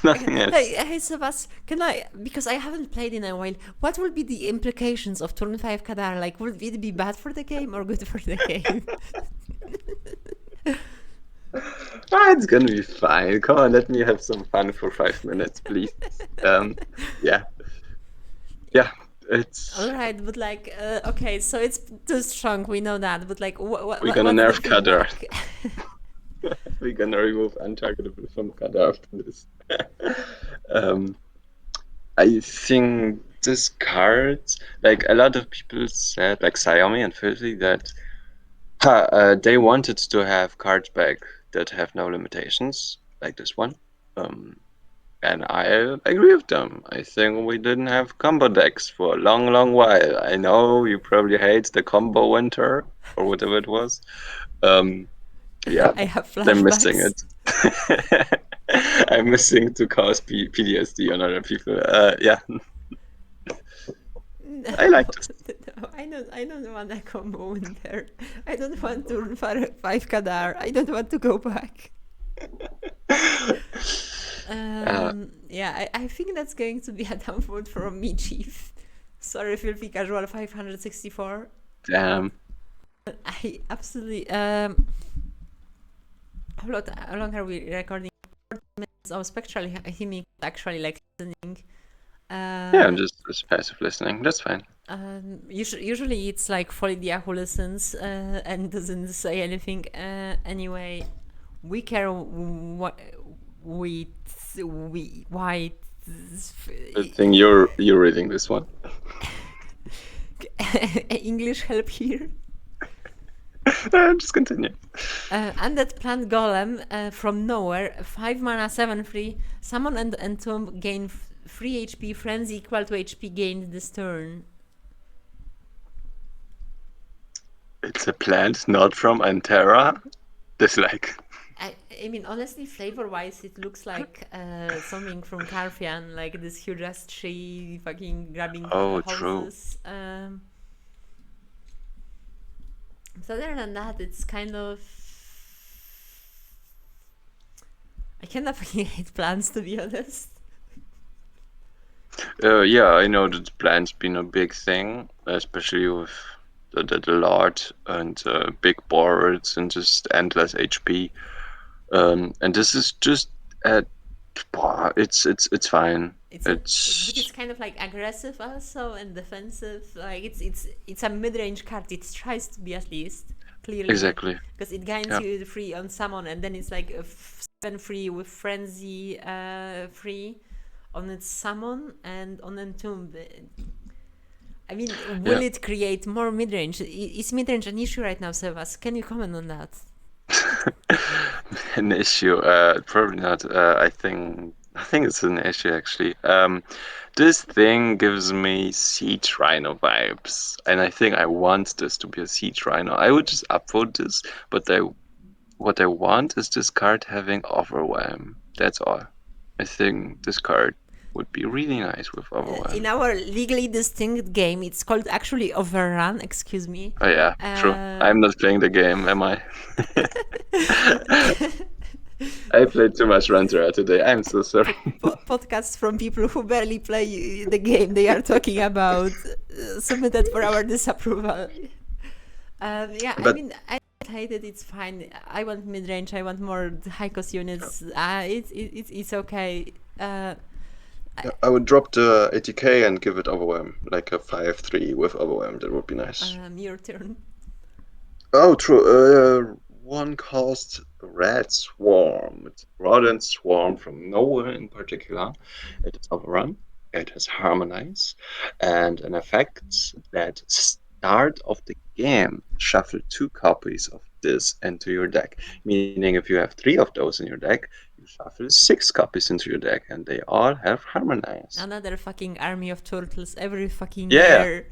nothing else. hey, Sevas, can I, because I haven't played in a while, what will be the implications of turn 5 Kadar? Like, will it be bad for the game or good for the game? It's gonna be fine. Come on, let me have some fun for 5 minutes, please. Um, yeah, yeah. It's Alright, but like, okay, so it's too strong, we know that, but like, we're gonna what's the nerf cutter. feedback? We're gonna remove untargetable from cutter after this. um, I think this card, like a lot of people said, like Xiaomi and Filthy, that they wanted to have cards back that have no limitations, like this one. Um, and I agree with them. I think we didn't have combo decks for a long, long while. I know you probably hate the combo winter or whatever it was. Um, yeah, I have I'm missing flashbacks. it. I'm missing to cause PTSD on other people. Yeah, No, I like this. no, I don't want a combo in there. I don't want turn 5 Kadar. I don't want to go back. Yeah, I think that's going to be a downvote from me, Chief. Sorry, Filthy Casual 564. Damn. I absolutely. How long are we recording? 40 minutes. Oh, Spectral Himi actually like listening. Yeah, just passive listening. That's fine. Usually it's like Folidia who listens and doesn't say anything. Anyway, we care what we white. I think you're reading this one. English help here. Just continue. Undead plant golem from nowhere, 5 mana, 7/3. Summon and entomb, gain 3 HP. Frenzy equal to HP gained this turn. It's a plant not from Antera. Dislike. I mean, honestly, flavor-wise, it looks like something from Carfian, like this huge ass tree, fucking grabbing Oh, true. houses. So other than that, it's kind of. I kind of hate plants, to be honest. Yeah, I know that plant's been a big thing, especially with the Lord and big boards and just endless HP. And this is just it's fine. But it's It's kind of like aggressive also and defensive. Like it's a mid-range card. It tries to be at least clearly exactly. because it gains Yeah. you free on summon, and then it's like a 7 free with frenzy free on its summon and on entomb. I mean, will Yeah. it create more mid-range? Is mid-range an issue right now, Sevas? Can you comment on that? An issue? Probably not. I think it's an issue actually. This thing gives me Siege Rhino vibes, and I think I want this to be a Siege Rhino. I would just upvote this, but I what I want is this card having Overwhelm. That's all. I think this card would be really nice with Overwhelm. In our legally distinct game, it's called actually Overrun. Excuse me. Oh yeah, true. I'm not playing the game, am I? I played too much Runeterra today. I'm so sorry. Podcasts from people who barely play the game they are talking about, submitted for our disapproval. Yeah, But- I mean, I hate it. It's fine. I want mid range. I want more high cost units. It's okay. I would drop the 80k and give it Overwhelm, like a 5-3 with Overwhelm. That would be nice. Your turn. Oh, true. One cost Red Swarm. It's Rodent Swarm from nowhere in particular. It is Overrun. It has Harmonize, and an effect that start of the game shuffle 2 copies of this into your deck. Meaning, if you have 3 of those in your deck, you shuffle 6 copies into your deck, and they all have Harmonize. Another fucking army of turtles every fucking Yeah. year.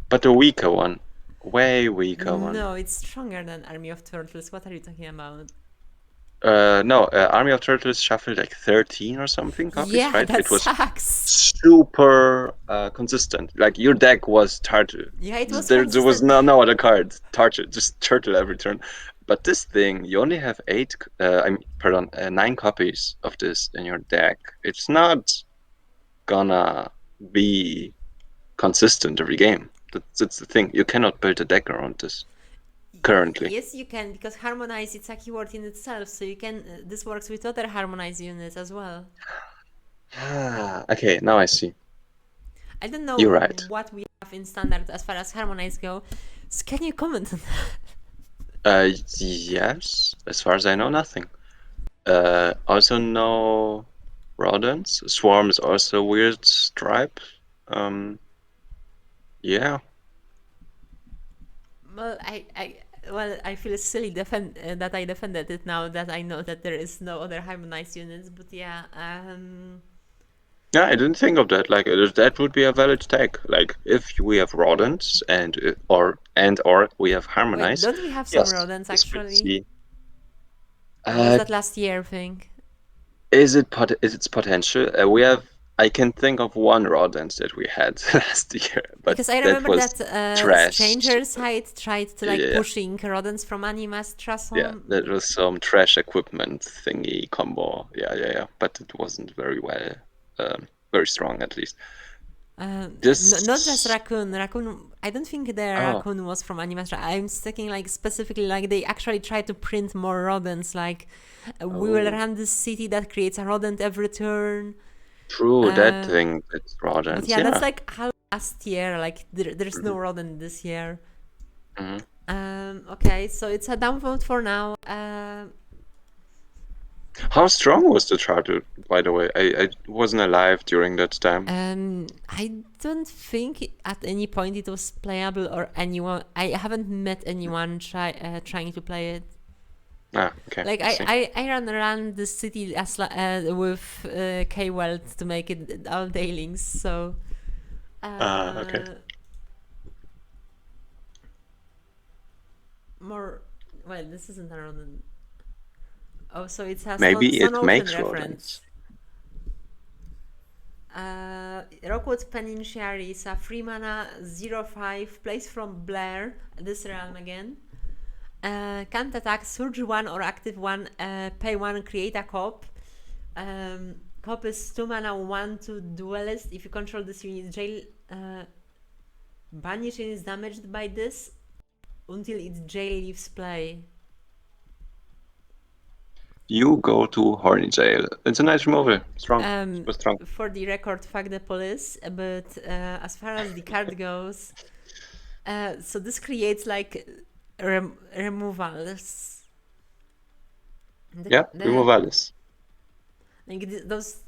But a weaker one. Way weaker one. No, it's stronger than Army of Turtles. What are you talking about? No, Army of Turtles shuffled like 13 or something copies, Yeah, right? that It was sucks. super consistent. Like your deck was Turtle. Yeah, it was There was consistent. no other card. Turtle, just Turtle every turn. But this thing, you only have 9 copies of this in your deck. It's not gonna be consistent every game. That's the thing. You cannot build a deck around this currently. Yes, you can, because harmonize it's a keyword in itself, so you can. This works with other harmonize units as well. Okay, now I see. I don't know You're right. what we have in standard as far as harmonize go. So can you comment on that? Yes. As far as I know, nothing. Also no rodents. Swarm is also a weird stripe. Yeah. Well, I feel silly that I defended it now that I know that there is no other harmonized units. But yeah, Yeah, I didn't think of that. Like that would be a valid take. Like if we have rodents and or we have wait, harmonized. don't we have some Yes, rodents this would actually? see- Or was that last year thing? Is its potential? I can think of one rodent that we had last year, but Because I remember was that trash. Stranger Side tried to Yeah. pushing rodents from Animas Trasom. Yeah, that was some trash equipment thingy combo. Yeah. But it wasn't very well, very strong at least. Not just Raccoon. I don't think the Oh. Raccoon was from Animas. I'm thinking specifically they actually tried to print more rodents. We will run this city that creates a rodent every turn. True, that thing. It's rodents. But yeah, that's how last year. There's no rodent this year. Okay, so it's a downvote for now. How strong was the charter, by the way? I wasn't alive during that time. I don't think at any point it was playable or anyone. I haven't met anyone trying to play it. Okay. I ran the city as with K-Weld to make it all dailings, so. Okay. More. Well, this isn't a rodent. Oh, so it has Maybe Stone it Ocean makes reference. Rockwood Peninsula is a 3-mana 0/5 plays from Blair, this realm again. Can't attack, surge 1 or active 1, pay 1, create a cop. Cop is 2 mana 1/2 duelist. If you control this unit, jail. Banish is damaged by this until its jail leaves play. You go to Horny Jail. It's a nice removal. Strong. Super strong. For the record, fuck the police. But as far as the card goes, so this creates removals. Removalis. Those,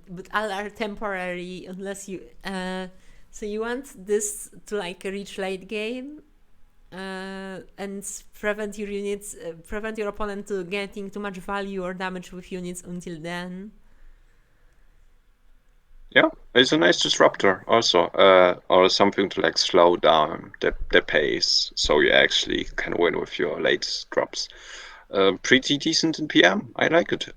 but all are temporary unless you. So you want this to reach late game. And prevent your opponent to getting too much value or damage with units until then. Yeah, It's a nice disruptor also, or something to like slow down the pace, so you actually can win with your late drops. Pretty decent in PM. I like it.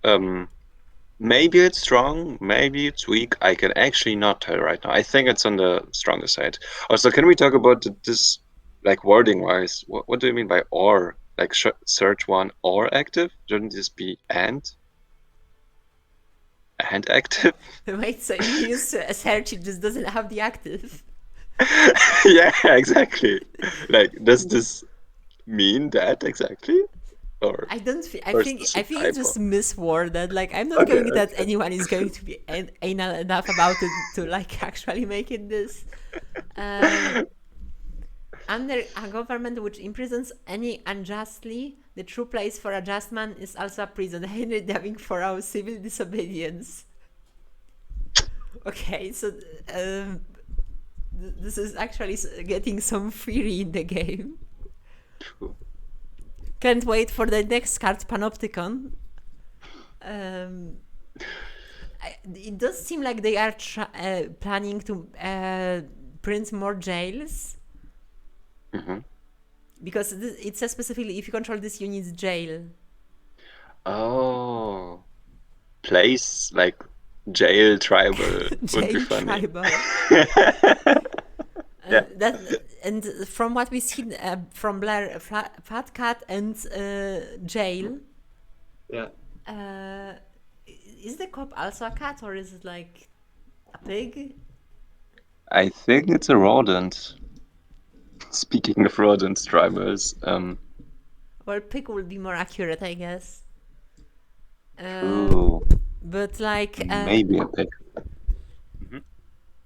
Maybe it's strong, maybe it's weak. I can actually not tell right now. I think it's on the stronger side. Also, can we talk about this, like wording wise? What do you mean by or? Like search one or active? Shouldn't this be and active? Wait, so if you use a search, it just doesn't have the active. Yeah, exactly. Like, does this mean that exactly? Or I don't. I or is think. this a I think it's typo? just misworded. Like I'm not Okay, going that okay. anyone is going to be anal enough about it to like actually make it this. Um, Under a government which imprisons any unjustly, the true place for adjustment is also a prison. Henry Dabbing for our civil disobedience. Okay, so um, this is actually getting some fury in the game. Can't wait for the next card, Panopticon. Um, it does seem like they are planning to print more jails. Hmm. Because it says specifically if you control this unit's jail. Oh, place like jail tribal would be Jail funny. tribal. Yeah, That and from what we see from Blair, Fat Cat and Jail, yeah. uh, is the cop also a cat or is it like a pig? I think it's a rodent. Speaking of rodents, tribals, Well, pig would be more accurate, I guess. Um, true. but like, Maybe a pig. Mhm.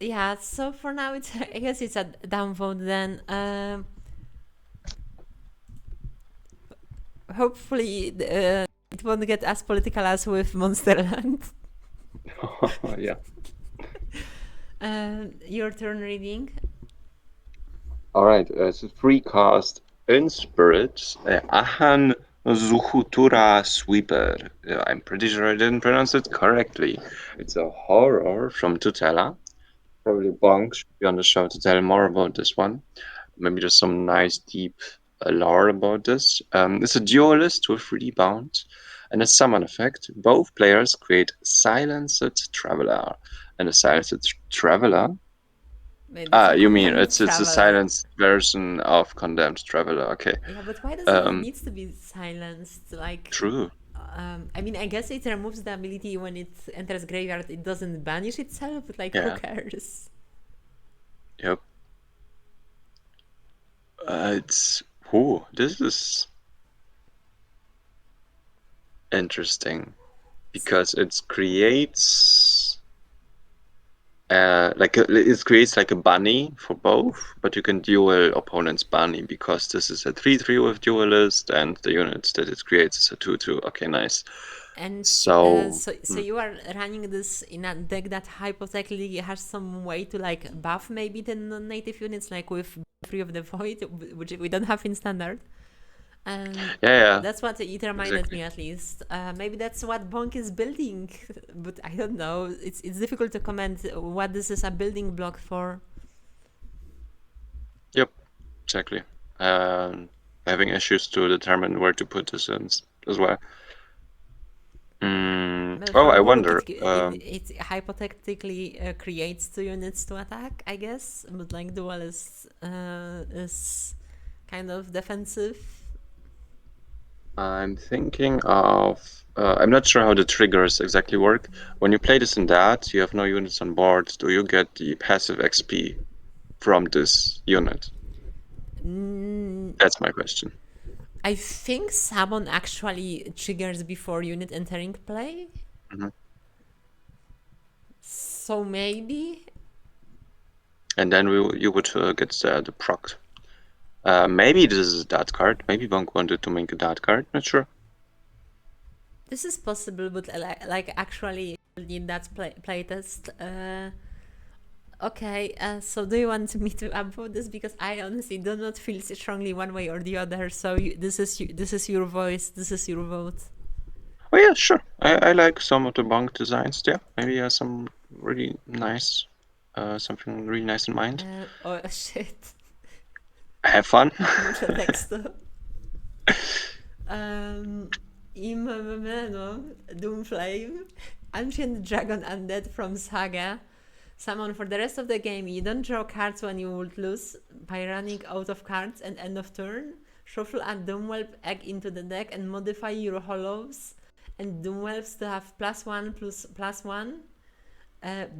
yeah. So for now, it's I guess it's a downvote. Then hopefully it won't get as political as with Monsterland. Yeah. Your turn reading. All right, it's a free cast in spirit. Ahan Zuhutura Sweeper. I'm pretty sure I didn't pronounce it correctly. It's a horror from Tutela. Probably Bonk should be on the show to tell more about this one. Maybe just some nice deep lore about this. It's a duelist with rebound and a summon effect. Both players create Silenced Traveler. And a Silenced Traveler. Wait, that's Ah, a you mean condemned it's a traveler. silenced version of Condemned Traveler. Okay. Yeah, but why does it Um, needs to be silenced? Like, true. I mean, I guess it removes the ability when it enters graveyard. It doesn't banish itself, but like, who Yeah. cares? Yep. It's oh, this is interesting because it creates it creates like a bunny for both, but you can duel opponent's bunny because this is a 3/3 with duelist, and the unit that it creates is a 2/2. Okay, nice. And So, so you are running this in a deck that hypothetically has some way to like buff maybe the non-native units, like with Free of the Void, which we don't have in standard. And yeah, that's what it reminded exactly. me, at least. Maybe that's what Bonk is building, but I don't know. It's difficult to comment what this is a building block for. Yep, exactly. Um, Having issues to determine where to put this in as well. Well, Oh, for I Bonk, wonder. it hypothetically creates 2 units to attack, I guess, but like Duelist is kind of defensive. I'm thinking of. I'm not sure how the triggers exactly work. When you play this and that, you have no units on board. Do you get the passive XP from this unit? Mm, That's my question. I think Summon actually triggers before unit entering play, Mhm. so maybe. And then you would get the proc. Maybe this is a dart card. Maybe Bonk wanted to make a dart card. Not sure. This is possible, but like actually need that playtest. Okay, so do you want me to upvote this? Because I honestly do not feel strongly one way or the other. So this is your voice. This is your vote. Oh yeah, sure. I like some of the Bonk designs there. Maybe he has some really nice something really nice in mind? Oh shit. Have fun. Mucho texto. Imameno, Doomflame, Ancient Dragon Undead from Saga. Summon for the rest of the game. You don't draw cards when you would lose by running out of cards and end of turn. Shuffle a Doomwhelp egg into the deck and modify your hollows and Doomwhelps to have +1/+1.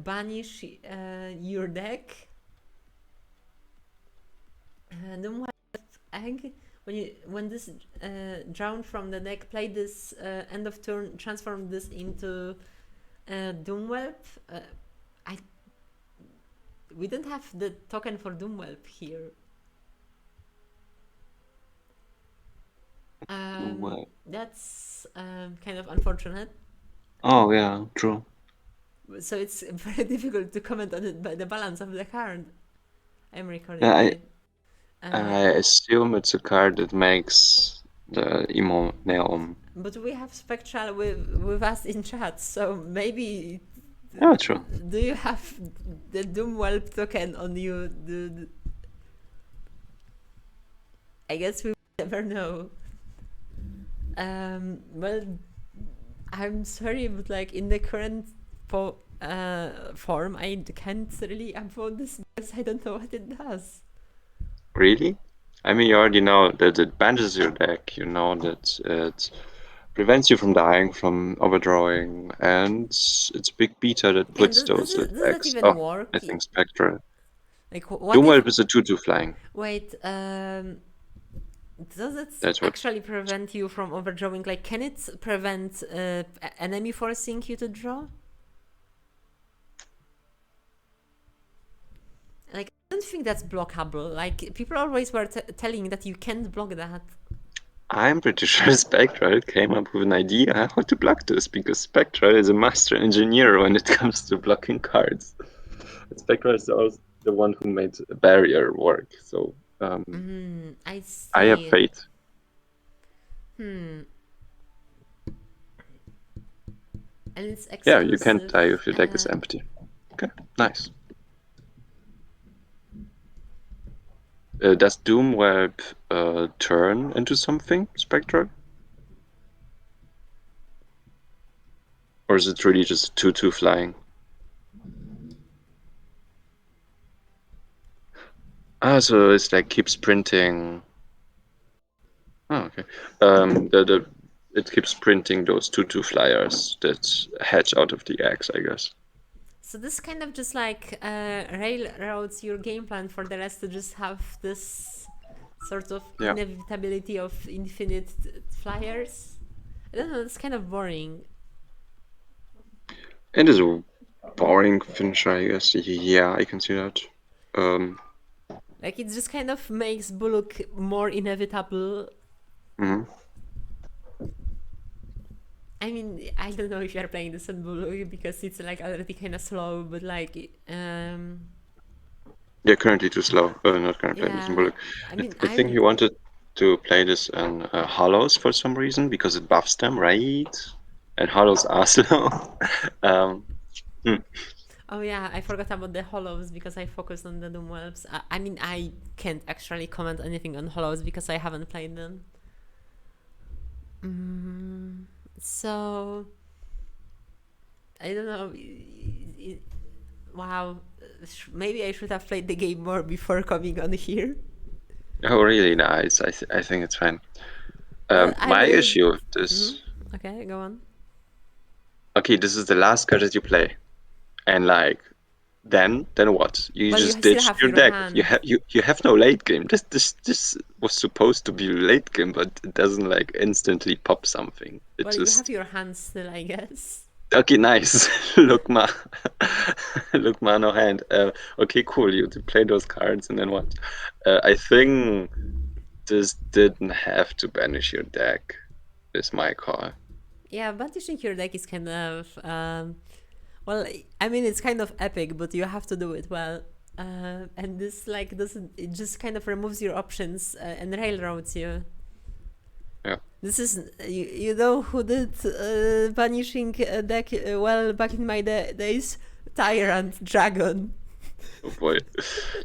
Banish your deck. Doomwhelp egg. When this drawn from the deck, play this end of turn. Transform this into Doomwhelp. We don't have the token for Doomwhelp here. Well, That's kind of unfortunate. oh yeah, true. So it's very difficult to comment on it by the balance of the card. I'm recording Yeah, it. I assume it's a card that makes the emo neon. But we have Spectral with us in chat, so maybe. Yeah, true. Do you have the Doomwhelp token on you? I guess we will never know. Well, I'm sorry, but like in the current form, I can't really upvote this because I don't know what it does. Really? I mean, you already know that it banishes your deck. You know that it prevents you from dying, from overdrawing, and it's big beta that Yeah, puts those does that effects. even Oh, work? I think Spectral. Like, what if? Doomwhelp is a 2/2 flying. Wait, does it That's what. actually prevent you from overdrawing? Like, can it prevent enemy forcing you to draw? Like, I don't think that's blockable. Like, people always were telling that you can't block that. I'm pretty sure Spectral came up with an idea how to block this because Spectral is a master engineer when it comes to blocking cards. Spectral is also the one who made barrier work, so I see. I have faith. And it's exclusive. Yeah, you can't die if your deck is empty. Okay, nice. Does Doomwhelp turn into something, Spectral? Or is it really just 2/2 flying? Ah, so it's like keeps printing. Oh, okay. It keeps printing those 2/2 flyers that hatch out of the eggs, I guess. So this kind of just like railroads your game plan for the rest to just have this sort of inevitability of infinite flyers. I don't know, it's kind of boring. It is a boring finisher, I guess. Yeah, I can see that. Like, it just kind of makes Bullock more inevitable. I mean, I don't know if you're playing this on Bullock because it's like already kind of slow, but like, yeah, currently too slow. Not currently playing this in Bullock. I mean, I think he wanted to play this in Hollows for some reason because it buffs them, right? And Hollows are slow. Oh yeah, I forgot about the Hollows because I focused on the Doomwhelps. I mean, I can't actually comment anything on Hollows because I haven't played them. So, I don't know. Wow, maybe I should have played the game more before coming on here. Oh, really? Nice. I think it's fine. My issue with this. Okay, go on. Okay, this is the last card that you play, and like, then what? You just ditched your deck. You have no late game. This was supposed to be late game, but it doesn't like instantly pop something. Well, you have your hand still, I guess. Okay, nice. Look, no hand. Okay, cool. You play those cards, and then what? I think this didn't have to banish your deck. Is my call. Yeah, banishing your deck is kind of well, I mean, it's kind of epic, but you have to do it well. And this like doesn't, it just kind of removes your options and railroads you. Yeah. This is you know who did banishing a deck well back in my days? Tyrant Dragon. Oh boy.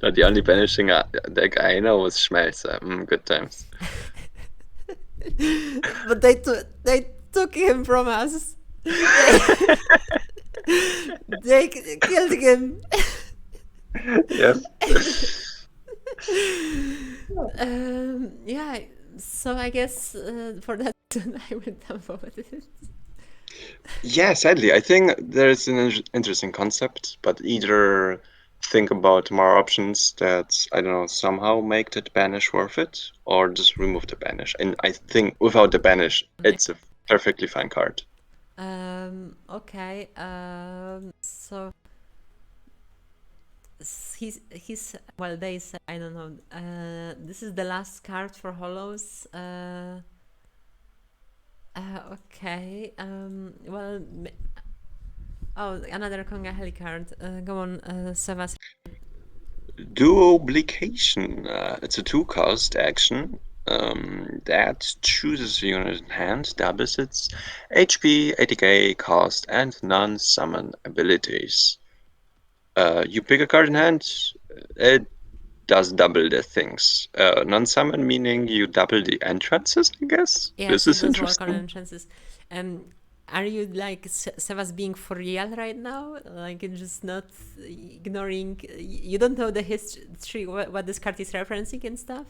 Not the only banishing deck I know was Schmelzer. Good times. But they took him from us. They killed him. Yep. Yeah. So I guess for that I will dump over it. Yeah, sadly, I think there's an interesting concept, but either think about more options that, I don't know, somehow make that banish worth it, or just remove the banish. And I think without the banish, it's a perfectly fine card. Okay. So he's well. They said I don't know. This is the last card for Hollows. Okay. Well. Oh, another Konga Heli card. Go on, Sevas. Duoblication. It's a 2-cost action that chooses a unit in hand, doubles its HP, ATK, cost, and non-summon abilities. You pick a card in hand, it does double the things. Non-summon meaning you double the entrances, I guess. Yes, This it is does work on interesting. entrances. Um, are you like Sevas being for real right now? Like it's just not ignoring. You don't know the history, what this card is referencing and stuff.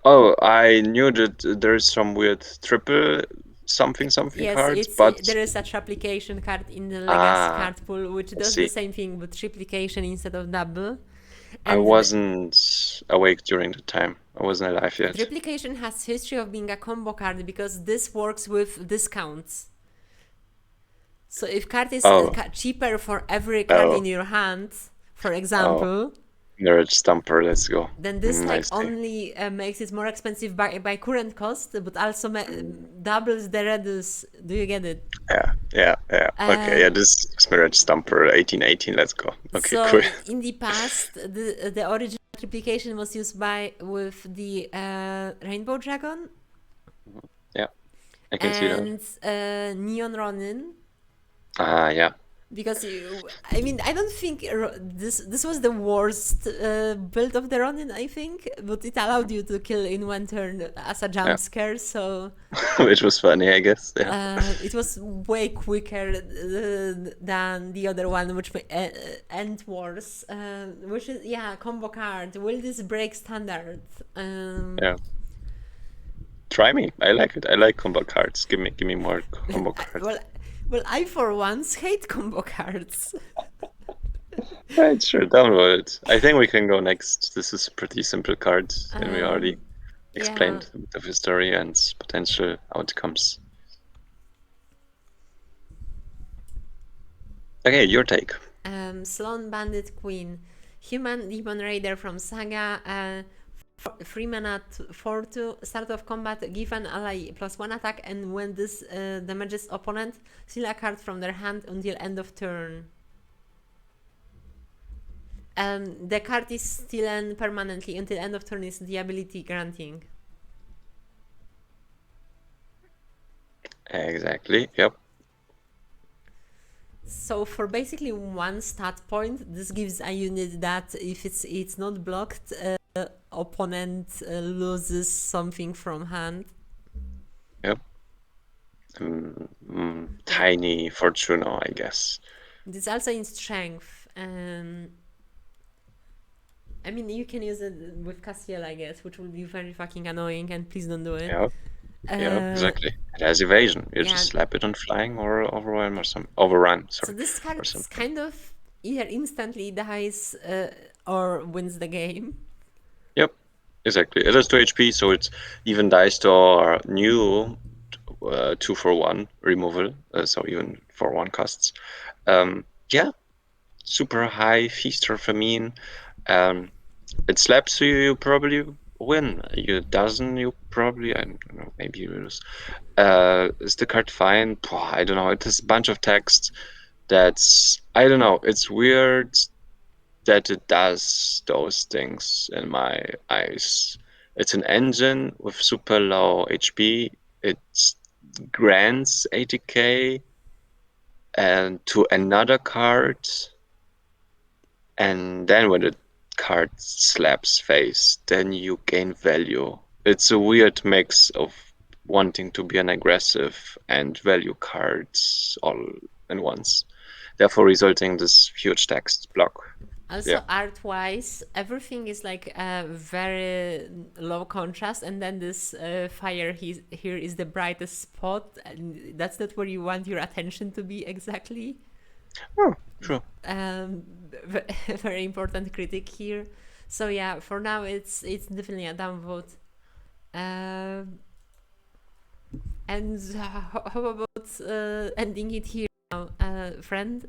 Oh, I knew that there's some weird triple something Yes, cards, it's but there is a triplication card in the Legacy ah, card pool, which I does the see. same thing but triplication instead of double. I And wasn't awake during the time. I wasn't alive yet. triplication has history of being a combo card because this works with discounts. So if card is Oh, cheaper for every card oh, in your hand, for oh, example, nerd stumper. Let's go. then this I like see. only makes it more expensive by current cost, but also doubles the reduce. Do you get it? Yeah. Okay, yeah, Um, this is Mirage Stumper 1818. Let's go. Okay, so cool. in the past, the original triplication was used by with the Rainbow Dragon Yeah, I can see that. and Neon Ronin. Yeah. Because I mean, I don't think this was the worst build of the Ronin. I think, but it allowed you to kill in one turn as a jump Yeah. scare. So Which was funny, I guess. Yeah. it was way quicker than the other one, which end wars, which is combo card. Will this break standard? Yeah. Try me. I like it. I like combo cards. Give me more combo cards. well, I for once hate combo cards. Right, sure, download it. I think we can go next. This is a pretty simple card, and we already Yeah. explained the history and potential outcomes. Okay, your take. Sloan Bandit Queen, human demon raider from Saga. 3 mana 4/2. Start of combat. Give an ally +1 attack, and when this damages opponent, steal a card from their hand until end of turn. The card is stolen permanently until end of turn is the ability granting. Exactly. Yep. So for basically one stat point, this gives a unit that if it's not blocked, opponent loses something from hand. Yep. Tiny Fortuno, I guess. It's also in strength. I mean, you can use it with Castiel, I guess, which will be very fucking annoying, and please don't do it. Yep. Yeah, exactly. It has evasion. You Yeah. just slap it on flying or overrun or some overrun. So Sorry, this or card something. kind of either instantly dies or wins the game. Yep, exactly. It has 2 HP, so it's even dice to our new 2-for-1 removal, so even for 1 costs. Yeah, super high feast or famine. It slaps you, you probably win. You doesn't, you probably, I don't know, maybe you lose. Is the card fine? I don't know. It has a bunch of text that's, I don't know. It's weird that it does those things in my eyes. It's an engine with super low HP. It grants 80k and to another card And then when the card slaps face, then you gain value. It's a weird mix of wanting to be an aggressive and value cards all in once, therefore resulting in this huge text block. Also, Yeah. art-wise, everything is like very low contrast, and then this fire here is the brightest spot, and that's not where you want your attention to be exactly. Oh, true. Um, very important critic here. So yeah, for now it's definitely a downvote. Um, and how about ending it here now, friend?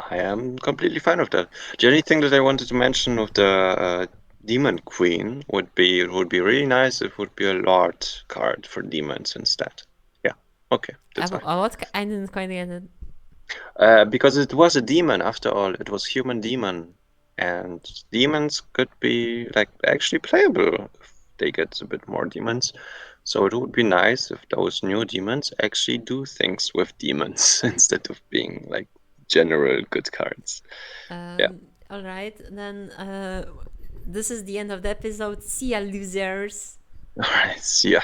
I am completely fine with that. The only thing that I wanted to mention with the Demon Queen it would be really nice if it would be a Lord card for demons instead. Yeah, okay, that's fine. I didn't quite get it. Because it was a demon after all, it was human demon, and demons could be like actually playable if they get a bit more demons. So it would be nice if those new demons actually do things with demons instead of being like general good cards. Yeah. All right, then this is the end of the episode. See ya, losers. All right. See ya.